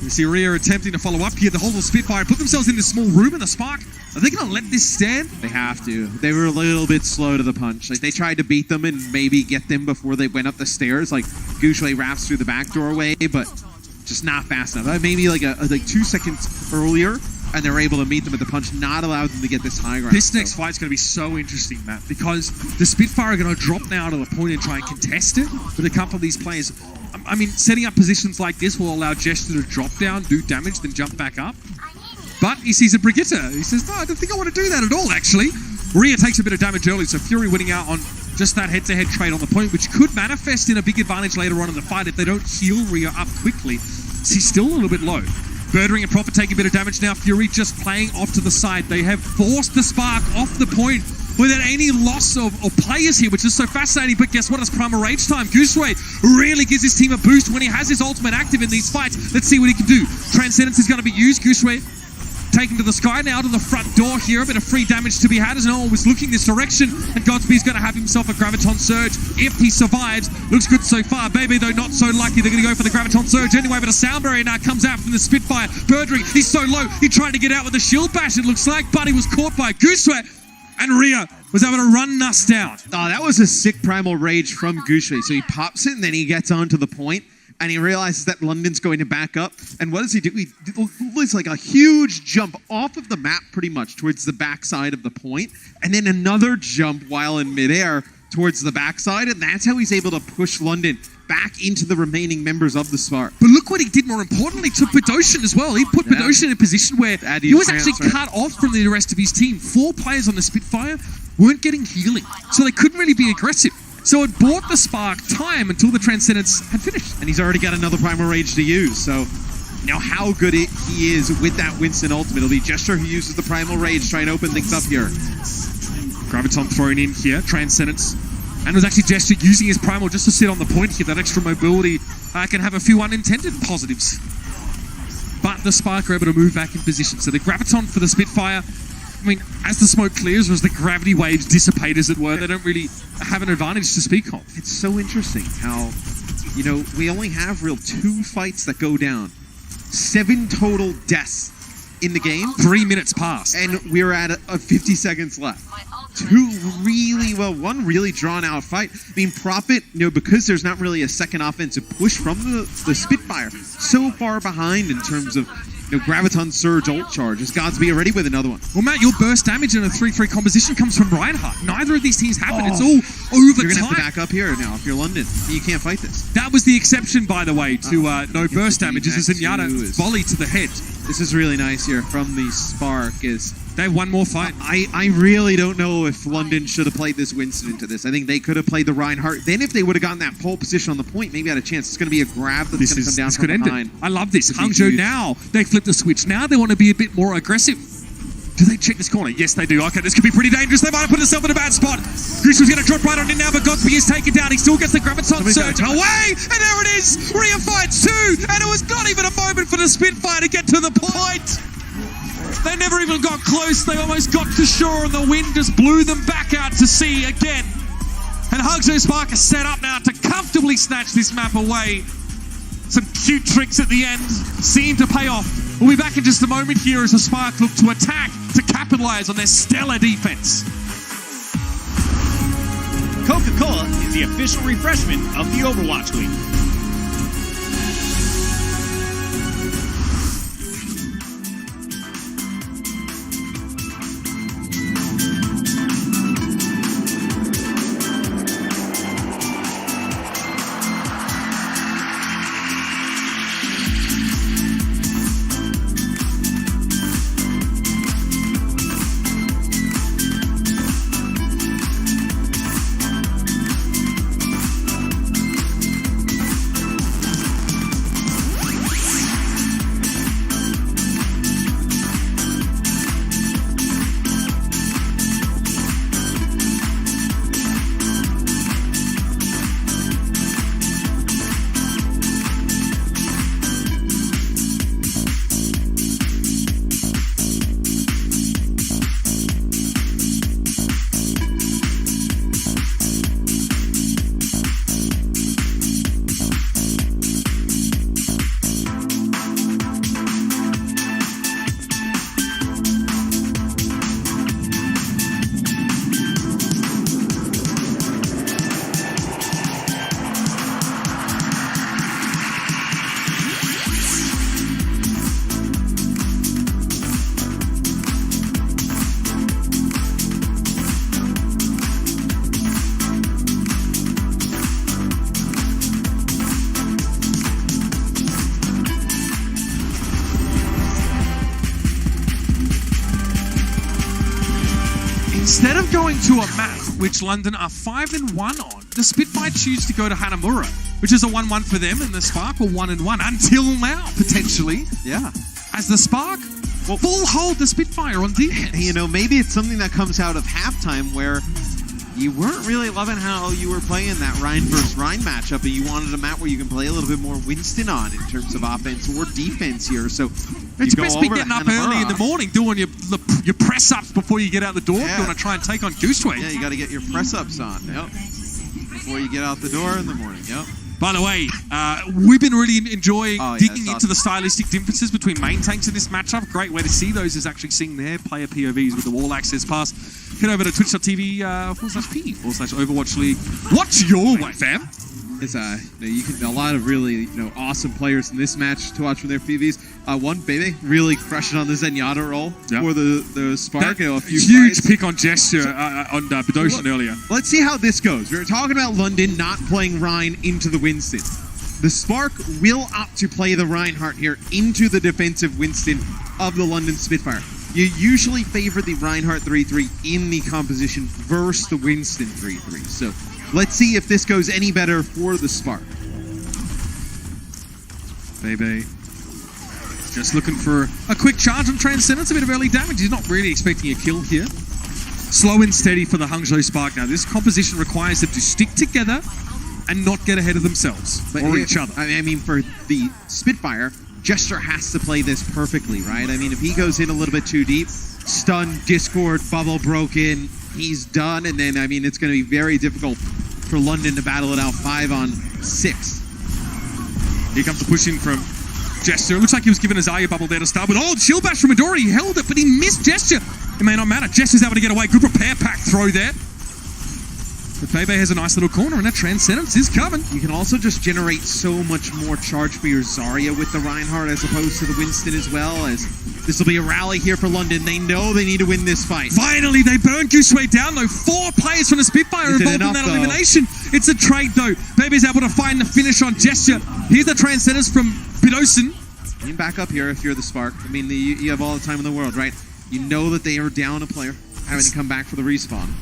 You see Rhea attempting to follow up here. The whole Spitfire put themselves in this small room in the Spark. Are they going to let this stand? They have to. They were a little bit slow to the punch. Like they tried to beat them and maybe get them before they went up the stairs. Like Gouche wraps through the back doorway, but just not fast enough. Maybe like 2 seconds earlier, and they're able to meet them at the punch, not allow them to get this high ground. This next fight's going to be so interesting, Matt, because the Spitfire are going to drop now to the point and try and contest it with a couple of these players. I mean, setting up positions like this will allow Gesture to drop down, do damage, then jump back up. But he sees a Brigitte. He says, no, I don't think I want to do that at all, actually. Rhea takes a bit of damage early, so Fury winning out on just that head-to-head trade on the point, which could manifest in a big advantage later on in the fight if they don't heal Rhea up quickly. She's still a little bit low. Birdring and Prophet taking a bit of damage now. Fury just playing off to the side. They have forced the Spark off the point without any loss of players here, which is so fascinating. But guess what? It's Primal Rage time. Gooseway really gives his team a boost when he has his ultimate active in these fights. Let's see what he can do. Transcendence is going to be used. Gooseway taken to the sky now to the front door here. A bit of free damage to be had as no one was looking this direction. And Godsby's going to have himself a Graviton Surge if he survives. Looks good so far. Bebe, though, not so lucky. They're going to go for the Graviton Surge anyway, but a sound barrier now comes out from the Spitfire. Birdring, he's so low. He tried to get out with a shield bash, it looks like, but he was caught by Gooseway. And Rhea was able to run Nuss down. Oh, that was a sick Primal Rage from Gouche. So he pops it, and then he gets onto the point, and he realizes that London's going to back up. And what does he do? It's like a huge jump off of the map, pretty much, towards the backside of the point, and then another jump while in midair towards the backside, and that's how he's able to push London back into the remaining members of the Spark. But look what he did more importantly to Bedosian as well. He put Bedosian in a position where he was actually cut off from the rest of his team. 4 players on the Spitfire weren't getting healing, so they couldn't really be aggressive. So it bought the Spark time until the Transcendence had finished. And he's already got another Primal Rage to use, so now how good he is with that Winston ultimate. It'll be Gesture who uses the Primal Rage, trying to open things up here. Graviton thrown in here, Transcendence. And it was actually Gesture using his Primal just to sit on the point here. That extra mobility can have a few unintended positives. But the Spark are able to move back in position. So the Graviton for the Spitfire, I mean, as the smoke clears, or as the gravity waves dissipate, as it were, they don't really have an advantage to speak of. It's so interesting how, we only have 2 fights that go down. 7 total deaths in the game. 3 minutes past. And we're at 50 seconds left. 2 one really drawn out fight. I mean, Prophet, because there's not really a second offensive push from the Spitfire, so far behind in terms of Graviton Surge ult charge. Is Godsby already with another one? Well, Matt, your burst damage in a 3-3 composition comes from Reinhardt. Neither of these teams have it. It's all over You're going to have to time. back up here now if you're London. You can't fight this. That was the exception, by the way, to no burst damage. This is Zenyatta volley to the head. This is really nice here from the Spark. They have one more fight. I really don't know if London should have played this Winston into this. I think they could have played the Reinhardt. Then if they would have gotten that pole position on the point, maybe had a chance. It's going to be a grab that's going to come down from behind. I love this. Hangzhou now, they flip the switch. Now they want to be a bit more aggressive. Do they check this corner? Yes, they do. Okay, this could be pretty dangerous. They might have put themselves in a bad spot. Goose was going to drop right on in now, but Godsby is taken down. He still gets the Graviton Surge away, and there it is. Rhea fights 2, and it was not even a moment for the Spitfire to get to the point. They never even got close. They almost got to shore, and the wind just blew them back out to sea again. And Hangzhou Spark is set up now to comfortably snatch this map away. Some cute tricks at the end seem to pay off. We'll be back in just a moment here as the Spark look to attack to capitalize on their stellar defense. Coca-Cola is the official refreshment of the Overwatch League. Instead of going to a map which London are 5-1 on, the Spitfire choose to go to Hanamura, which is a 1-1 for them, and the Spark were 1-1 until now, potentially. Yeah. As the Spark full hold the Spitfire on defense. You know, maybe it's something that comes out of halftime where you weren't really loving how you were playing that Ryan versus Ryan matchup, and you wanted a map where you can play a little bit more Winston on in terms of offense or defense here. So it's best be getting up early in the morning, doing your press ups before you get out the door. Yeah. You want to try and take on Gooseway. Yeah, you got to get your press ups on. Yep. Before you get out the door in the morning. Yep. By the way, we've been really enjoying digging into the stylistic differences between main tanks in this matchup. Great way to see those is actually seeing their player POVs with the wall access pass. Head over to twitch.tv/P/Overwatch League. Watch your way, fam. It's you can a lot of really awesome players in this match to watch from their PVs. One Bebe really crushing on the Zenyatta role for the Spark. A few huge fights. pick on Gesture on Bedosian earlier. Let's see how this goes. We were talking about London not playing Rhine into the Winston. The Spark will opt to play the Reinhardt here into the defensive Winston of the London Spitfire. You usually favor the Reinhardt 3-3 in the composition versus the Winston 3-3. So let's see if this goes any better for the Spark. Bebe just looking for a quick charge on Transcendence, a bit of early damage. He's not really expecting a kill here. Slow and steady for the Hangzhou Spark now. This composition requires them to stick together and not get ahead of themselves or each other. I mean, for the Spitfire, Gesture has to play this perfectly, right? I mean, if he goes in a little bit too deep, stun, Discord, bubble broken, he's done. And then, I mean, it's going to be very difficult for London to battle it out 5-on-6. Here comes the push in from Gesture. It looks like he was given a Zarya bubble there to start with. Oh, shield bash from Midori. He held it, but he missed Gesture. It may not matter. Gesture's able to get away. Good repair pack throw there. But Bebe has a nice little corner, and that Transcendence is coming. You can also just generate so much more charge for your Zarya with the Reinhardt as opposed to the Winston as well, as this will be a rally here for London. They know they need to win this fight. Finally, they burn Gooseway down, though. 4 players from the Spitfire involved in that elimination. It's a trade, though. Bebe's able to find the finish on Gesture. Here's the Transcendence from Bedosian. You can back up here if you're the Spark. I mean, you have all the time in the world, right? You know that they are down a player, having to come back for the respawn.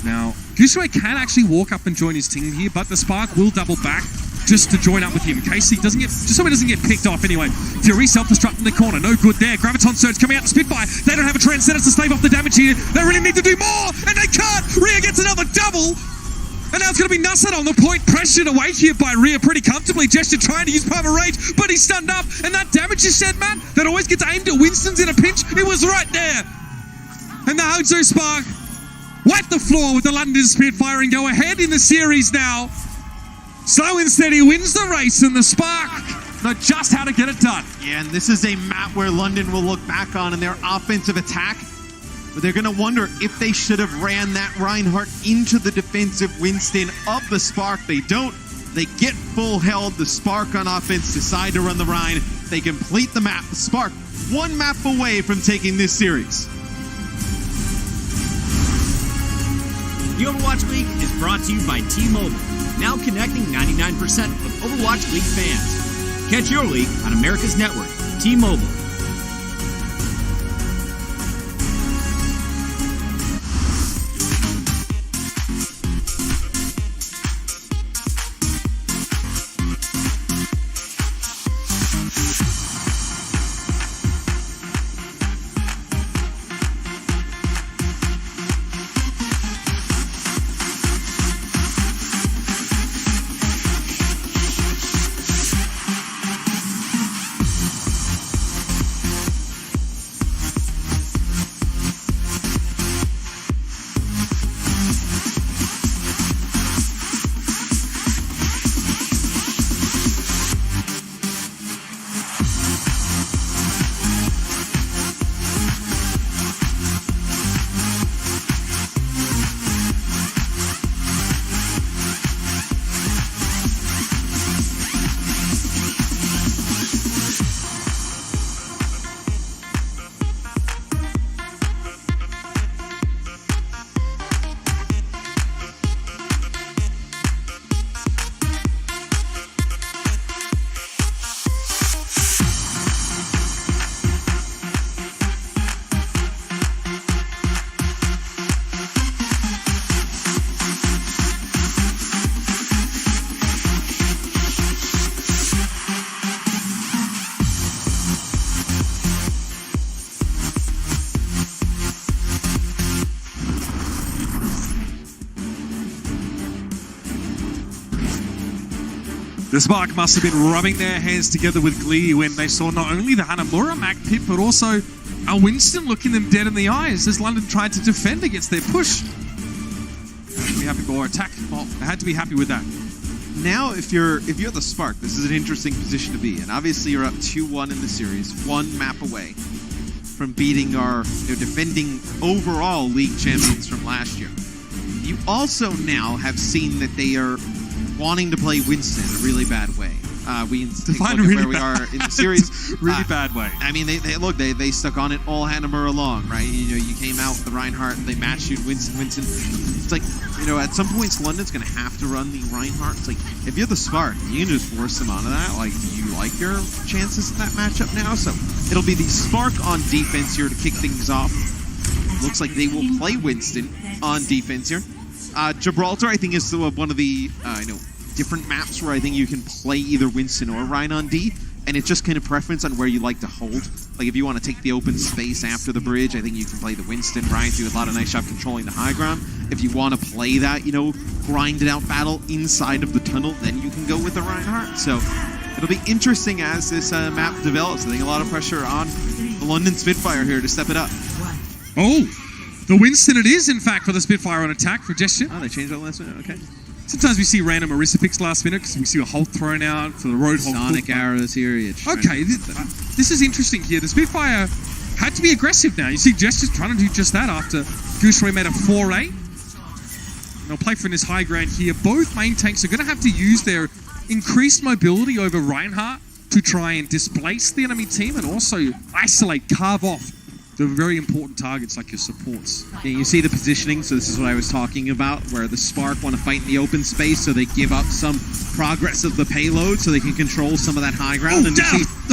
Now, Gooseway can actually walk up and join his team here, but the Spark will double back just to join up with him in case he doesn't get, just so he doesn't get picked off anyway. Fury self-destruct in the corner, no good there. Graviton Surge coming out to Spitfire. They don't have a Transcendence to stave off the damage here. They really need to do more, and they can't. Rhea gets another double. And now it's going to be Nusset on the point, pressured away here by Rhea pretty comfortably. Gesture trying to use Power Rage, but he's stunned up. And that damage is said, man, that always gets aimed at Winston's in a pinch. It was right there. And the Hangzhou Spark wipe the floor with the London Spitfire and go ahead in the series now. Slow and steady wins the race, and the Spark know just how to get it done. Yeah, and this is a map where London will look back on in their offensive attack, but they're going to wonder if they should have ran that Reinhardt into the defensive Winston of the Spark. They don't. They get full held. The Spark on offense decide to run the Rhine. They complete the map. The Spark one map away from taking this series. The Overwatch League is brought to you by T-Mobile, now connecting 99% of Overwatch League fans. Catch your league on America's network, T-Mobile. The Spark must have been rubbing their hands together with glee when they saw not only the Hanamura Mac pit, but also a Winston looking them dead in the eyes as London tried to defend against their push. They had to be happy or attack. Well, they had to be happy with that. Now, if you're the Spark, this is an interesting position to be in. Obviously, you're up 2-1 in the series, one map away from beating our defending overall league champions from last year. You also now have seen that they are wanting to play Winston in a really bad way. We take a look at where we are in the series. Really bad way. I mean, they stuck on it all Hanamura long, right? You came out with the Reinhardt, they matched you Winston. It's like, at some points London's going to have to run the Reinhardt. It's like, if you're the Spark, you can just force them onto that. Like, do you like your chances in that matchup now? So it'll be the Spark on defense here to kick things off. Looks like they will play Winston on defense here. Gibraltar, I think, is one of the different maps where I think you can play either Winston or Ryan on D, and it's just kind of preference on where you like to hold. Like, if you want to take the open space after the bridge, I think you can play the Winston. Ryan do a lot of nice job controlling the high ground. If you want to play that, grinded out battle inside of the tunnel, then you can go with the Reinhardt. So it'll be interesting as this map develops. I think a lot of pressure on the London Spitfire here to step it up. Oh, the Winston it is, in fact, for the Spitfire on attack for Gesture. Oh, they changed that last minute? Okay. Sometimes we see random Orisa picks last minute because we see a Hulk thrown out for the Roadhog. Sonic arrows here. Okay, this is interesting here. The Spitfire had to be aggressive now. You see Gesture's trying to do just that after Gooseray made a 4-8. They'll play from this high ground here. Both main tanks are going to have to use their increased mobility over Reinhardt to try and displace the enemy team and also isolate, carve off the very important targets like your supports. Yeah, you see the positioning, so this is what I was talking about, where the Spark want to fight in the open space, so they give up some progress of the payload so they can control some of that high ground. And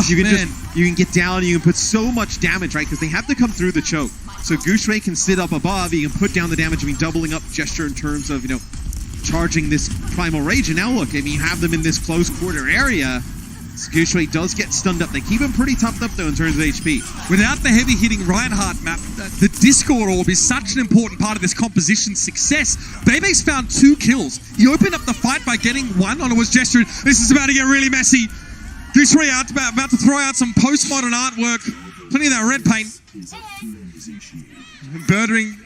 you can get down and you can put so much damage, right? Because they have to come through the choke. So Gooseray can sit up above, you can put down the damage, doubling up Gesture in terms of, charging this Primal Rage. And now look, you have them in this close quarter area. Gooseray does get stunned up. They keep him pretty toughed up, though, in terms of HP. Without the heavy-hitting Reinhardt map, the Discord Orb is such an important part of this composition's success. Bebe's found 2 kills. He opened up the fight by getting 1 on it was Gesture. This is about to get really messy. Gooseray about to throw out some postmodern artwork. Plenty of that red paint. Birdering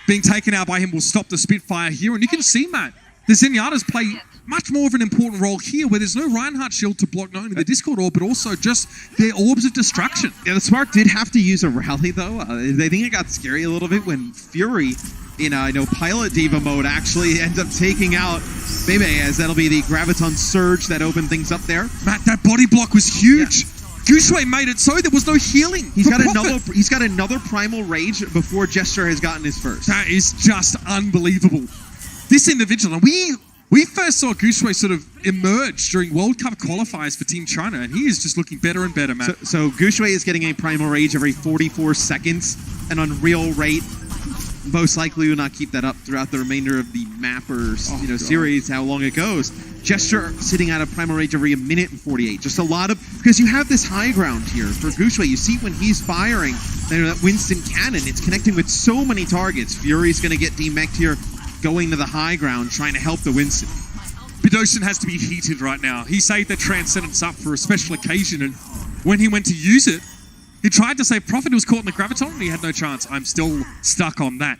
being taken out by him will stop the Spitfire here. And you can see, Matt, the Zenyatta's play much more of an important role here where there's no Reinhardt shield to block not only the Discord Orb, but also just their orbs of destruction. Yeah, the Spark did have to use a rally, though. I think it got scary a little bit when Fury, in Pilot Diva mode, actually ends up taking out Bebe, as that'll be the Graviton Surge that opened things up there. Matt, that body block was huge. Yeah. Gooseray made it so there was no healing. He's got another Primal Rage before Gesture has gotten his first. That is just unbelievable. This individual, and we first saw Gooseray sort of emerge during World Cup qualifiers for Team China, and he is just looking better and better, Matt. So Gooseray is getting a Primal Rage every 44 seconds, and on real rate, most likely will not keep that up throughout the remainder of the map or series, how long it goes. Gesture sitting at a Primal Rage every 1 minute and 48. Just a lot of, because you have this high ground here for Gooseray. You see when he's firing that Winston cannon, it's connecting with so many targets. Fury's going to get demeched here, going to the high ground, trying to help the Winston. Bidoshin has to be heated right now. He saved the Transcendence up for a special occasion, and when he went to use it, he tried to save Prophet, who was caught in the Graviton, and he had no chance. I'm still stuck on that.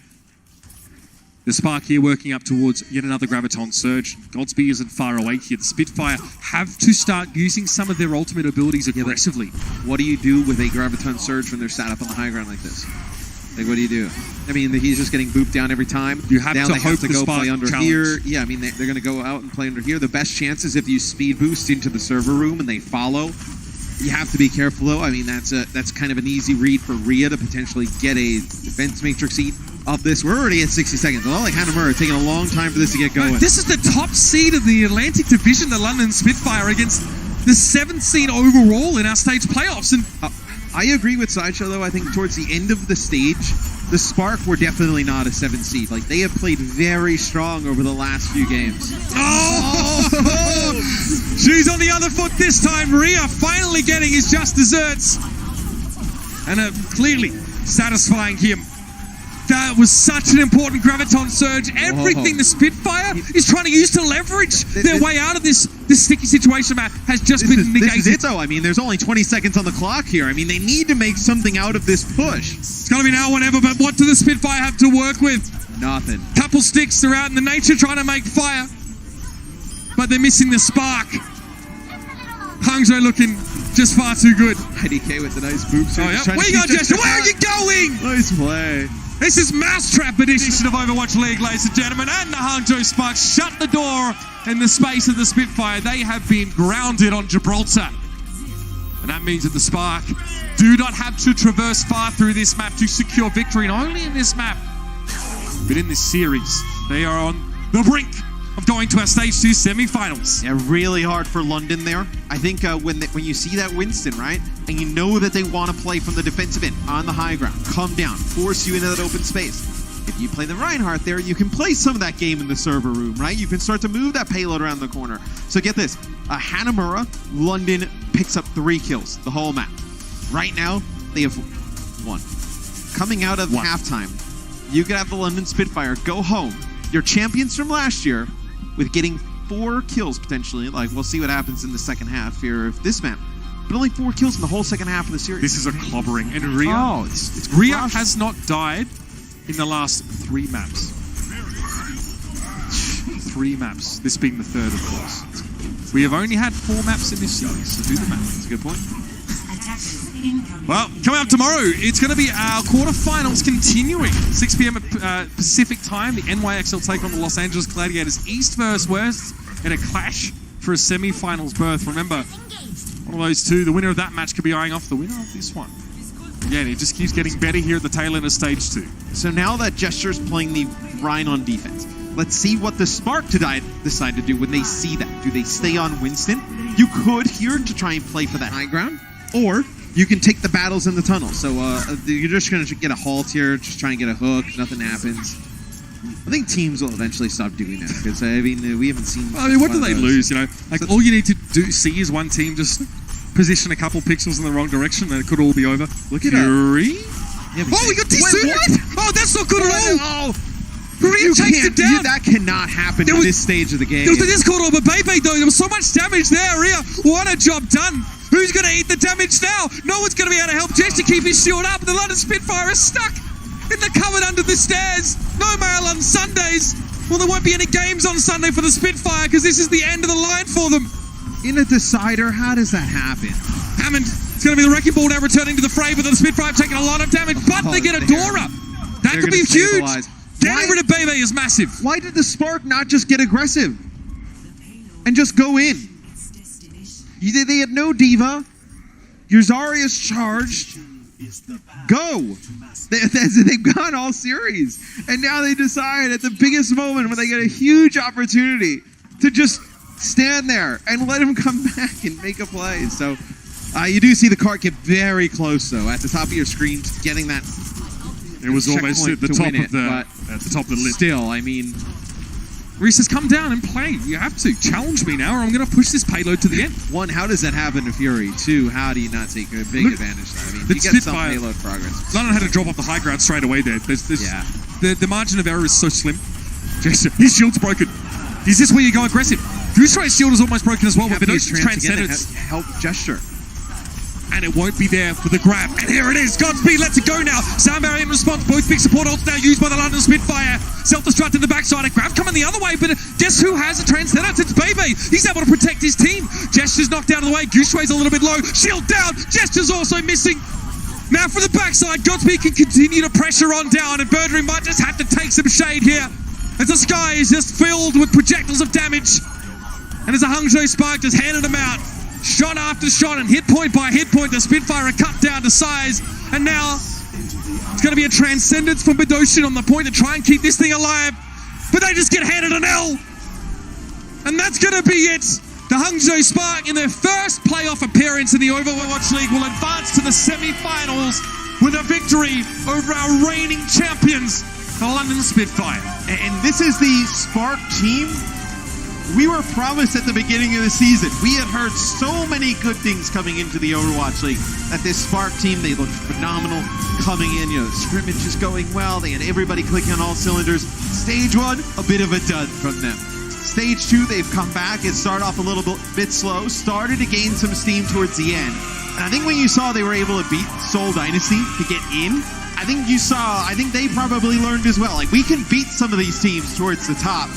The Spark here working up towards yet another Graviton Surge. Godspeed isn't far away here. The Spitfire have to start using some of their ultimate abilities aggressively. What do you do with a Graviton Surge when they're sat up on the high ground like this? Like, what do you do? I mean, he's just getting booped down every time. You have to hope to go play under here. Yeah, I mean, they're going to go out and play under here. The best chance is if you speed boost into the server room and they follow. You have to be careful, though. I mean, that's kind of an easy read for Rhea to potentially get a defense matrix eat of this. We're already at 60 seconds. Well, like Hanamura, taking a long time for this to get going. This is the top seed of the Atlantic Division, the London Spitfire, against the 7th seed overall in our stage playoffs. And I agree with Sideshow, though. I think towards the end of the stage, the Spark were definitely not a 7th seed. Like, they have played very strong over the last few games. Oh! She's on the other foot this time. Rhea finally getting his just desserts. And clearly satisfying him. That was such an important Graviton surge. Everything the Spitfire is trying to use to leverage their way out of this sticky situation, Matt, has just been negated. This is it, though. I mean, there's only 20 seconds on the clock here. I mean, they need to make something out of this push. It's going to be now or never, but what do the Spitfire have to work with? Nothing. Couple sticks, they're out in the nature trying to make fire, but they're missing the spark. Hangzhou looking just far too good. IDK with the nice boots. Oh, yeah. Where you going, Jester? Where are you going? Nice play. This is Mousetrap edition of Overwatch League, ladies and gentlemen, and the Hangzhou Sparks shut the door in the space of the Spitfire. They have been grounded on Gibraltar. And that means that the Spark do not have to traverse far through this map to secure victory, and only in this map, but in this series. They are on the brink of going to our Stage 2 semi-finals. Yeah, really hard for London there. I think when you see that Winston, right, and you know that they want to play from the defensive end on the high ground, come down, force you into that open space. If you play the Reinhardt there, you can play some of that game in the server room, right? You can start to move that payload around the corner. So get this, Hanamura, London picks up 3 kills, the whole map. Right now, they have 1. Coming out of halftime, you could have the London Spitfire go home, your champions from last year, with getting 4 kills potentially. Like, we'll see what happens in the second half here of this map. But only 4 kills in the whole second half of the series. This is a clobbering. And Rhea, Rhea has not died in the last 3 maps. 3 maps. This being the 3rd, of course. We have only had 4 maps in this series, so do the math. That's a good point. Well, coming up tomorrow, it's going to be our quarterfinals continuing. 6 p.m. Pacific time, the NYXL take on the Los Angeles Gladiators, East versus West, in a clash for a semi-finals berth. Remember, one of those two, the winner of that match could be eyeing off the winner of this one. Again, it just keeps getting better here at the tail end of Stage 2. So now that Gesture's playing the Rhine on defense, let's see what the Spark decide to do when they see that. Do they stay on Winston? You could here to try and play for that high ground, or you can take the battles in the tunnel. So you're just going to get a halt here, just try and get a hook, nothing happens. I think teams will eventually stop doing that, because I mean, we haven't seen... I mean, what do they lose, you know? Like, all you need to see is one team just position a couple pixels in the wrong direction, and it could all be over. Look at Fury? Yeah, we got Tisuna! Oh, that's not good at all! Fury You takes it down! That cannot happen at this stage of the game. There was the Discord orb, but Bebe, though, there was so much damage there, Rhea. What a job done! Who's going to eat the damage now? No one's going to be able to help Jess to keep his shield up. The London Spitfire is stuck in the cupboard under the stairs. No mail on Sundays. Well, there won't be any games on Sunday for the Spitfire because this is the end of the line for them. In a decider, how does that happen? Hammond, it's going to be the Wrecking Ball now returning to the fray, but the Spitfire have taken a lot of damage, but they get a Dora. That could be huge. Getting rid of Bebe is massive. Why did the Spark not just get aggressive and just go in? They had no diva. Your Zarya's charged. Go. They've gone all series. And now they decide at the biggest moment when they get a huge opportunity to just stand there and let him come back and make a play. So you do see the cart get very close, though, at the top of your screen, getting that. It was almost at the top of the list. Still, I mean, Reese says, come down and play. You have to. Challenge me now or I'm going to push this payload to the end. 1, how does that happen to Fury? 2, how do you not take a big advantage of that? I mean, you get some payload progress. London had to drop off the high ground straight away there. The margin of error is so slim. His shield's broken. Is this where you go aggressive? Goosetray's shield is almost broken as well, but Bedosh's Transcendence help Gesture. And it won't be there for the grab. And here it is. Godspeed lets it go now. Sound barrier in response. Both big support ults now used by the London Spitfire. Self-destruct in the backside. A grab coming the other way. But guess who has a Transcendence? It's Bebe. He's able to protect his team. Gesture's knocked out of the way. Goosetray's a little bit low. Shield down. Gesture's also missing. Now for the backside. Godspeed can continue to pressure on down. And Birdry might just have to take some shade here, as the sky is just filled with projectiles of damage. And as a Hangzhou Spark just handed him out. Shot after shot and hit point by hit point, the Spitfire are cut down to size. And now it's going to be a Transcendence from Bedoshin on the point to try and keep this thing alive. But they just get handed an L. And that's going to be it. The Hangzhou Spark, in their first playoff appearance in the Overwatch League, will advance to the semi-finals with a victory over our reigning champions, the London Spitfire. And this is the Spark team we were promised at the beginning of the season. We had heard so many good things coming into the Overwatch League that this Spark team, they looked phenomenal coming in. You know, scrimmage is going well. They had everybody clicking on all cylinders. Stage 1, a bit of a dud from them. Stage 2, they've come back. It started off a little bit slow, started to gain some steam towards the end. And I think when you saw they were able to beat Seoul Dynasty to get in, I think they probably learned as well. Like, we can beat some of these teams towards the top.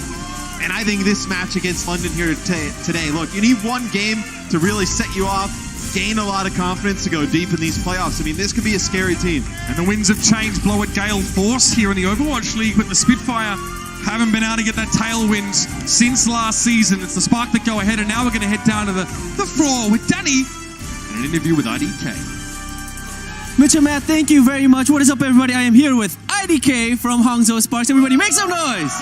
And I think this match against London here today, look, you need one game to really set you off, gain a lot of confidence to go deep in these playoffs. I mean, this could be a scary team. And the winds of change blow at gale force here in the Overwatch League, but the Spitfire haven't been able to get that tailwind since last season. It's the Spark that go ahead, and now we're going to head down to the floor with Danny and an interview with IDK. Mitch and Matt, thank you very much. What is up, everybody? I am here with IDK from Hangzhou Sparks. Everybody make some noise!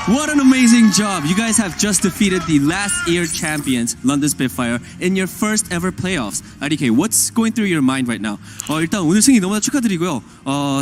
What an amazing job. You guys have just defeated the last year champions, London Spitfire, in your first ever playoffs. IDK, what's going through your mind right now? 일단 오늘 승리 너무나 축하드리고요.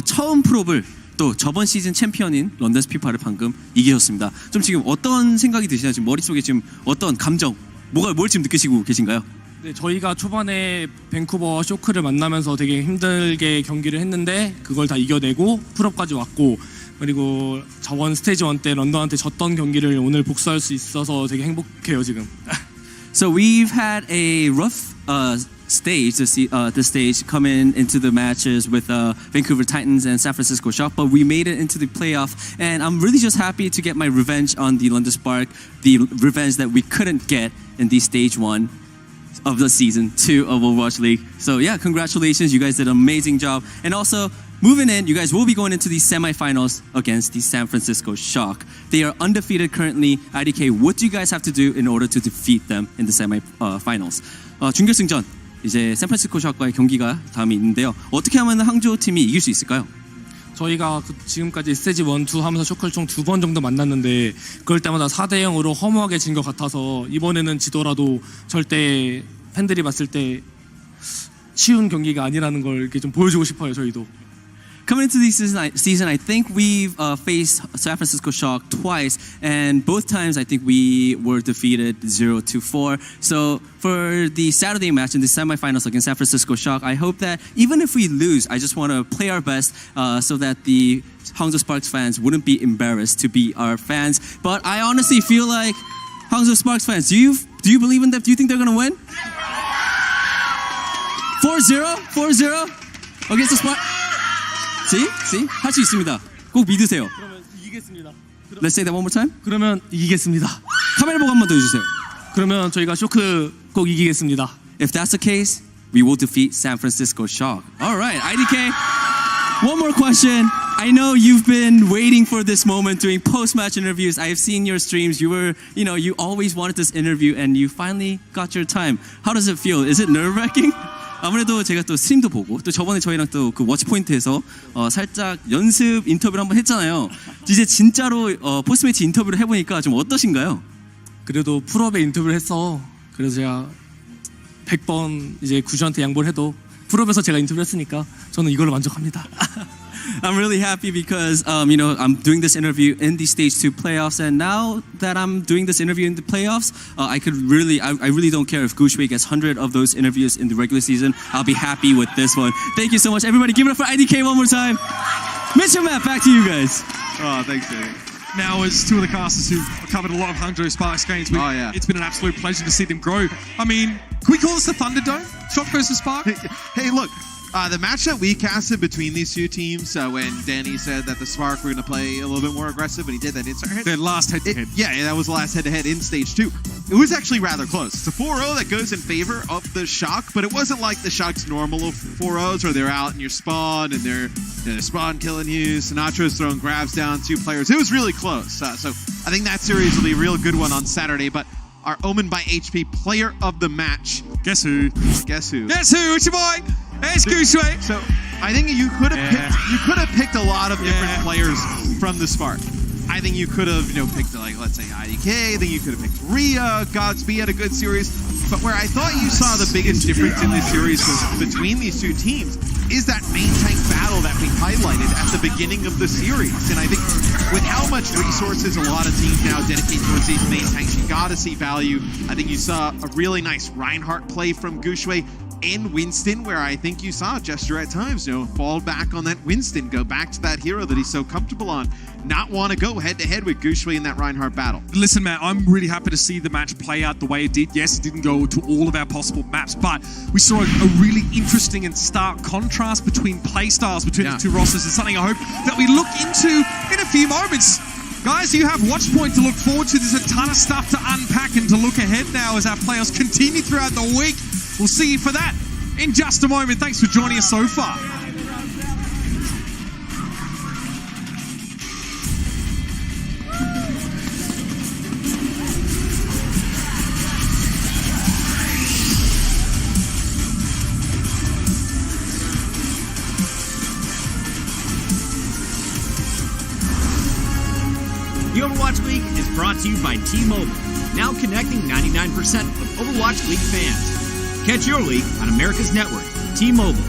처음 프로를 또 저번 시즌 챔피언인 런던 스피파를 방금 이기셨습니다. 좀 지금 어떤 생각이 드시나요? 지금 머릿속에 지금 어떤 감정, 뭘 지금 느끼시고 계신가요? 네, 저희가 초반에 밴쿠버와 쇼크를 만나면서 되게 힘들게 경기를 했는데 그걸 다 이겨내고 풀업까지 왔고, 그리고 저번 스테이지 1 때 런던한테 졌던 경기를 오늘 복수할 수 있어서 되게 행복해요 지금. So we've had a rough stage, the stage coming into the matches with Vancouver Titans and San Francisco Shock, but we made it into the playoff, and I'm really just happy to get my revenge on the London Spark, the revenge that we couldn't get in the stage 1 of the season 2 of Overwatch League. So yeah, congratulations, you guys did an amazing job. And also, moving in, you guys will be going into the semifinals against the San Francisco Shock. They are undefeated currently. IDK, what do you guys have to do in order to defeat them in the semifinals? 준결승전, 이제 샌프란시스코 샷과의 경기가 다음에 있는데요. 어떻게 하면 항저우 팀이 이길 수 있을까요? 저희가 지금까지 스테이지 1, 2 하면서 쇼크를 총 2번 정도 만났는데 그럴 때마다 4대 0으로 허무하게 진 것 같아서 이번에는 지더라도 절대 팬들이 봤을 때 쉬운 경기가 아니라는 걸 이렇게 좀 보여주고 싶어요, 저희도. Coming into this season, I think we've faced San Francisco Shock twice, and both times I think we were defeated 0-4. So for the Saturday match in the semifinals against San Francisco Shock, I hope that even if we lose, I just want to play our best so that the Hangzhou Sparks fans wouldn't be embarrassed to be our fans. But I honestly feel like Hangzhou Sparks fans, do you believe in them? Do you think they're going to win? 4-0 against the Sparks. See? 할 수 있습니다. 꼭 믿으세요. 그러면 이기겠습니다. Let's say that one more time. 그러면 이기겠습니다. 카메라 보고 한 번 더 해주세요. 그러면 저희가 쇼크 꼭 이기겠습니다. If that's the case, we will defeat San Francisco Shock. All right, IDK. One more question. I know you've been waiting for this moment doing post-match interviews. I have seen your streams. You always wanted this interview and you finally got your time. How does it feel? Is it nerve-wracking? 아무래도 제가 또 스트림도 보고 또 저번에 저희랑 또 그 워치포인트에서 살짝 연습 인터뷰를 한번 했잖아요. 이제 진짜로 포스트매치 인터뷰를 해보니까 좀 어떠신가요? 그래도 풀업에 인터뷰를 했어. 그래서 제가 100번 이제 구주한테 양보를 해도 풀업에서 제가 인터뷰를 했으니까 저는 이걸로 만족합니다. I'm really happy because I'm doing this interview in the stage 2 playoffs, and now that I'm doing this interview in the playoffs, I really don't care if Gushwei gets 100 of those interviews in the regular season. I'll be happy with this one. Thank you so much, everybody. Give it up for IDK one more time. Mitch and Matt, back to you guys. Oh, thanks, Danny. Now, as two of the casters who've covered a lot of Hangzhou Sparks games, it's been an absolute pleasure to see them grow. I mean, can we call this the Thunderdome? Shock versus Spark? Hey, look. The match that we casted between these two teams, when Danny said that the Spark were going to play a little bit more aggressive, and he did that inside. Their last head-to-head. Yeah, that was the last head-to-head in stage 2. It was actually rather close. It's a 4-0 that goes in favor of the Shock, but it wasn't like the Shock's normal 4-0s where they're out in your spawn and they're spawn killing you. Sinatra's throwing grabs down 2 players. It was really close. So I think that series will be a real good one on Saturday. But our Omen by HP player of the match. Guess who? Guess who? Guess who? It's your boy. It's Gushwei. So I think you could have picked a lot of different players from the Spark. I think you could have picked let's say IDK. Then you could have picked Rhea. Godspeed had a good series. But where I thought you saw the biggest difference in this series was between these two teams is that main tank battle that we highlighted at the beginning of the series. And I think with how much resources a lot of teams now dedicate towards these main tanks, you gotta see value. I think you saw a really nice Reinhardt play from Guxue and Winston, where I think you saw Gesture at times, fall back on that Winston, go back to that hero that he's so comfortable on, not want to go head-to-head with Guxue in that Reinhardt battle. Listen, man, I'm really happy to see the match play out the way it did. Yes, it didn't go to all of our possible maps, but we saw a really interesting and stark contrast between playstyles between the two rosters. It's something I hope that we look into in a few moments. Guys, you have Watchpoint to look forward to. There's a ton of stuff to unpack and to look ahead now as our playoffs continue throughout the week. We'll see you for that in just a moment. Thanks for joining us so far. The Overwatch League is brought to you by T-Mobile, now connecting 99% of Overwatch League fans. Catch your league on America's network, T-Mobile.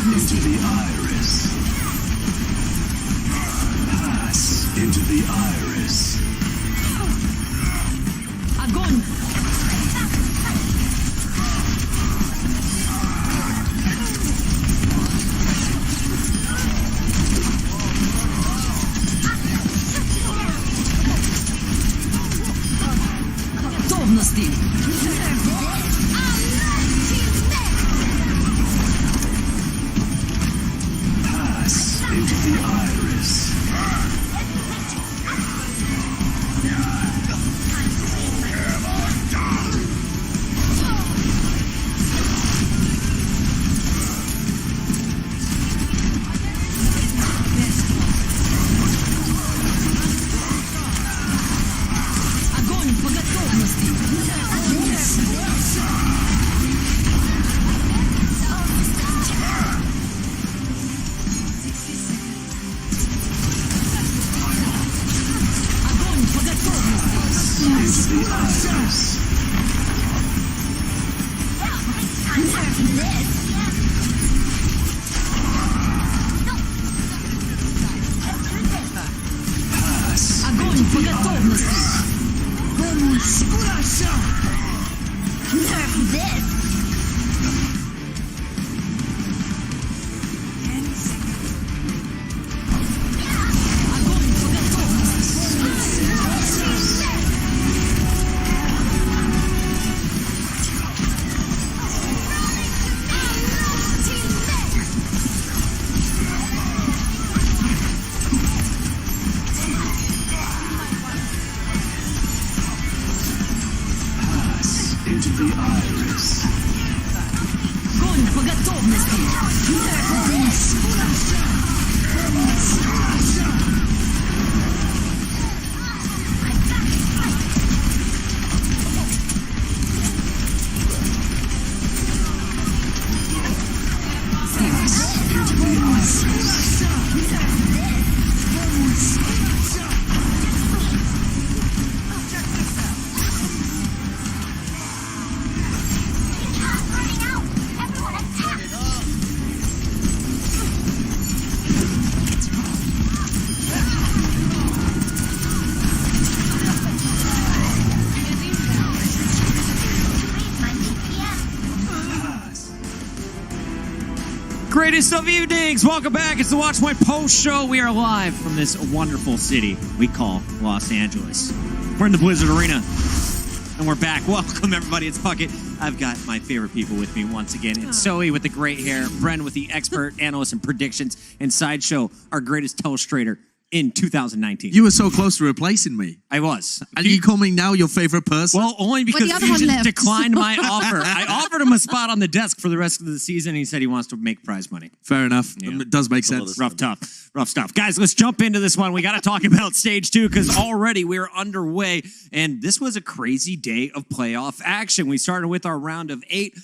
Into the iris. Pass into the iris. Огонь! Готовности! Into the iris. Огонь по готовности! Огонь по готовности! Into the iris. Огонь по готовности! Greatest of evenings. Welcome back. It's the Watch My Post show. We are live from this wonderful city we call Los Angeles. We're in the Blizzard Arena, and we're back. Welcome, everybody. It's Puckett. I've got my favorite people with me once again. It's Zoe with the great hair, Bren with the expert analyst and predictions, and Sideshow, our greatest telestrator in 2019. You were so close to replacing me. I was. And you call me now your favorite person? Well, only because the other one Fusion left. declined my offer. I offered him a spot on the desk for the rest of the season. And he said he wants to make prize money. Fair enough. Yeah. It does make sense. Rough stuff. Guys, let's jump into this one. We got to talk about stage 2 because already we're underway. And this was a crazy day of playoff action. We started with our round of 8.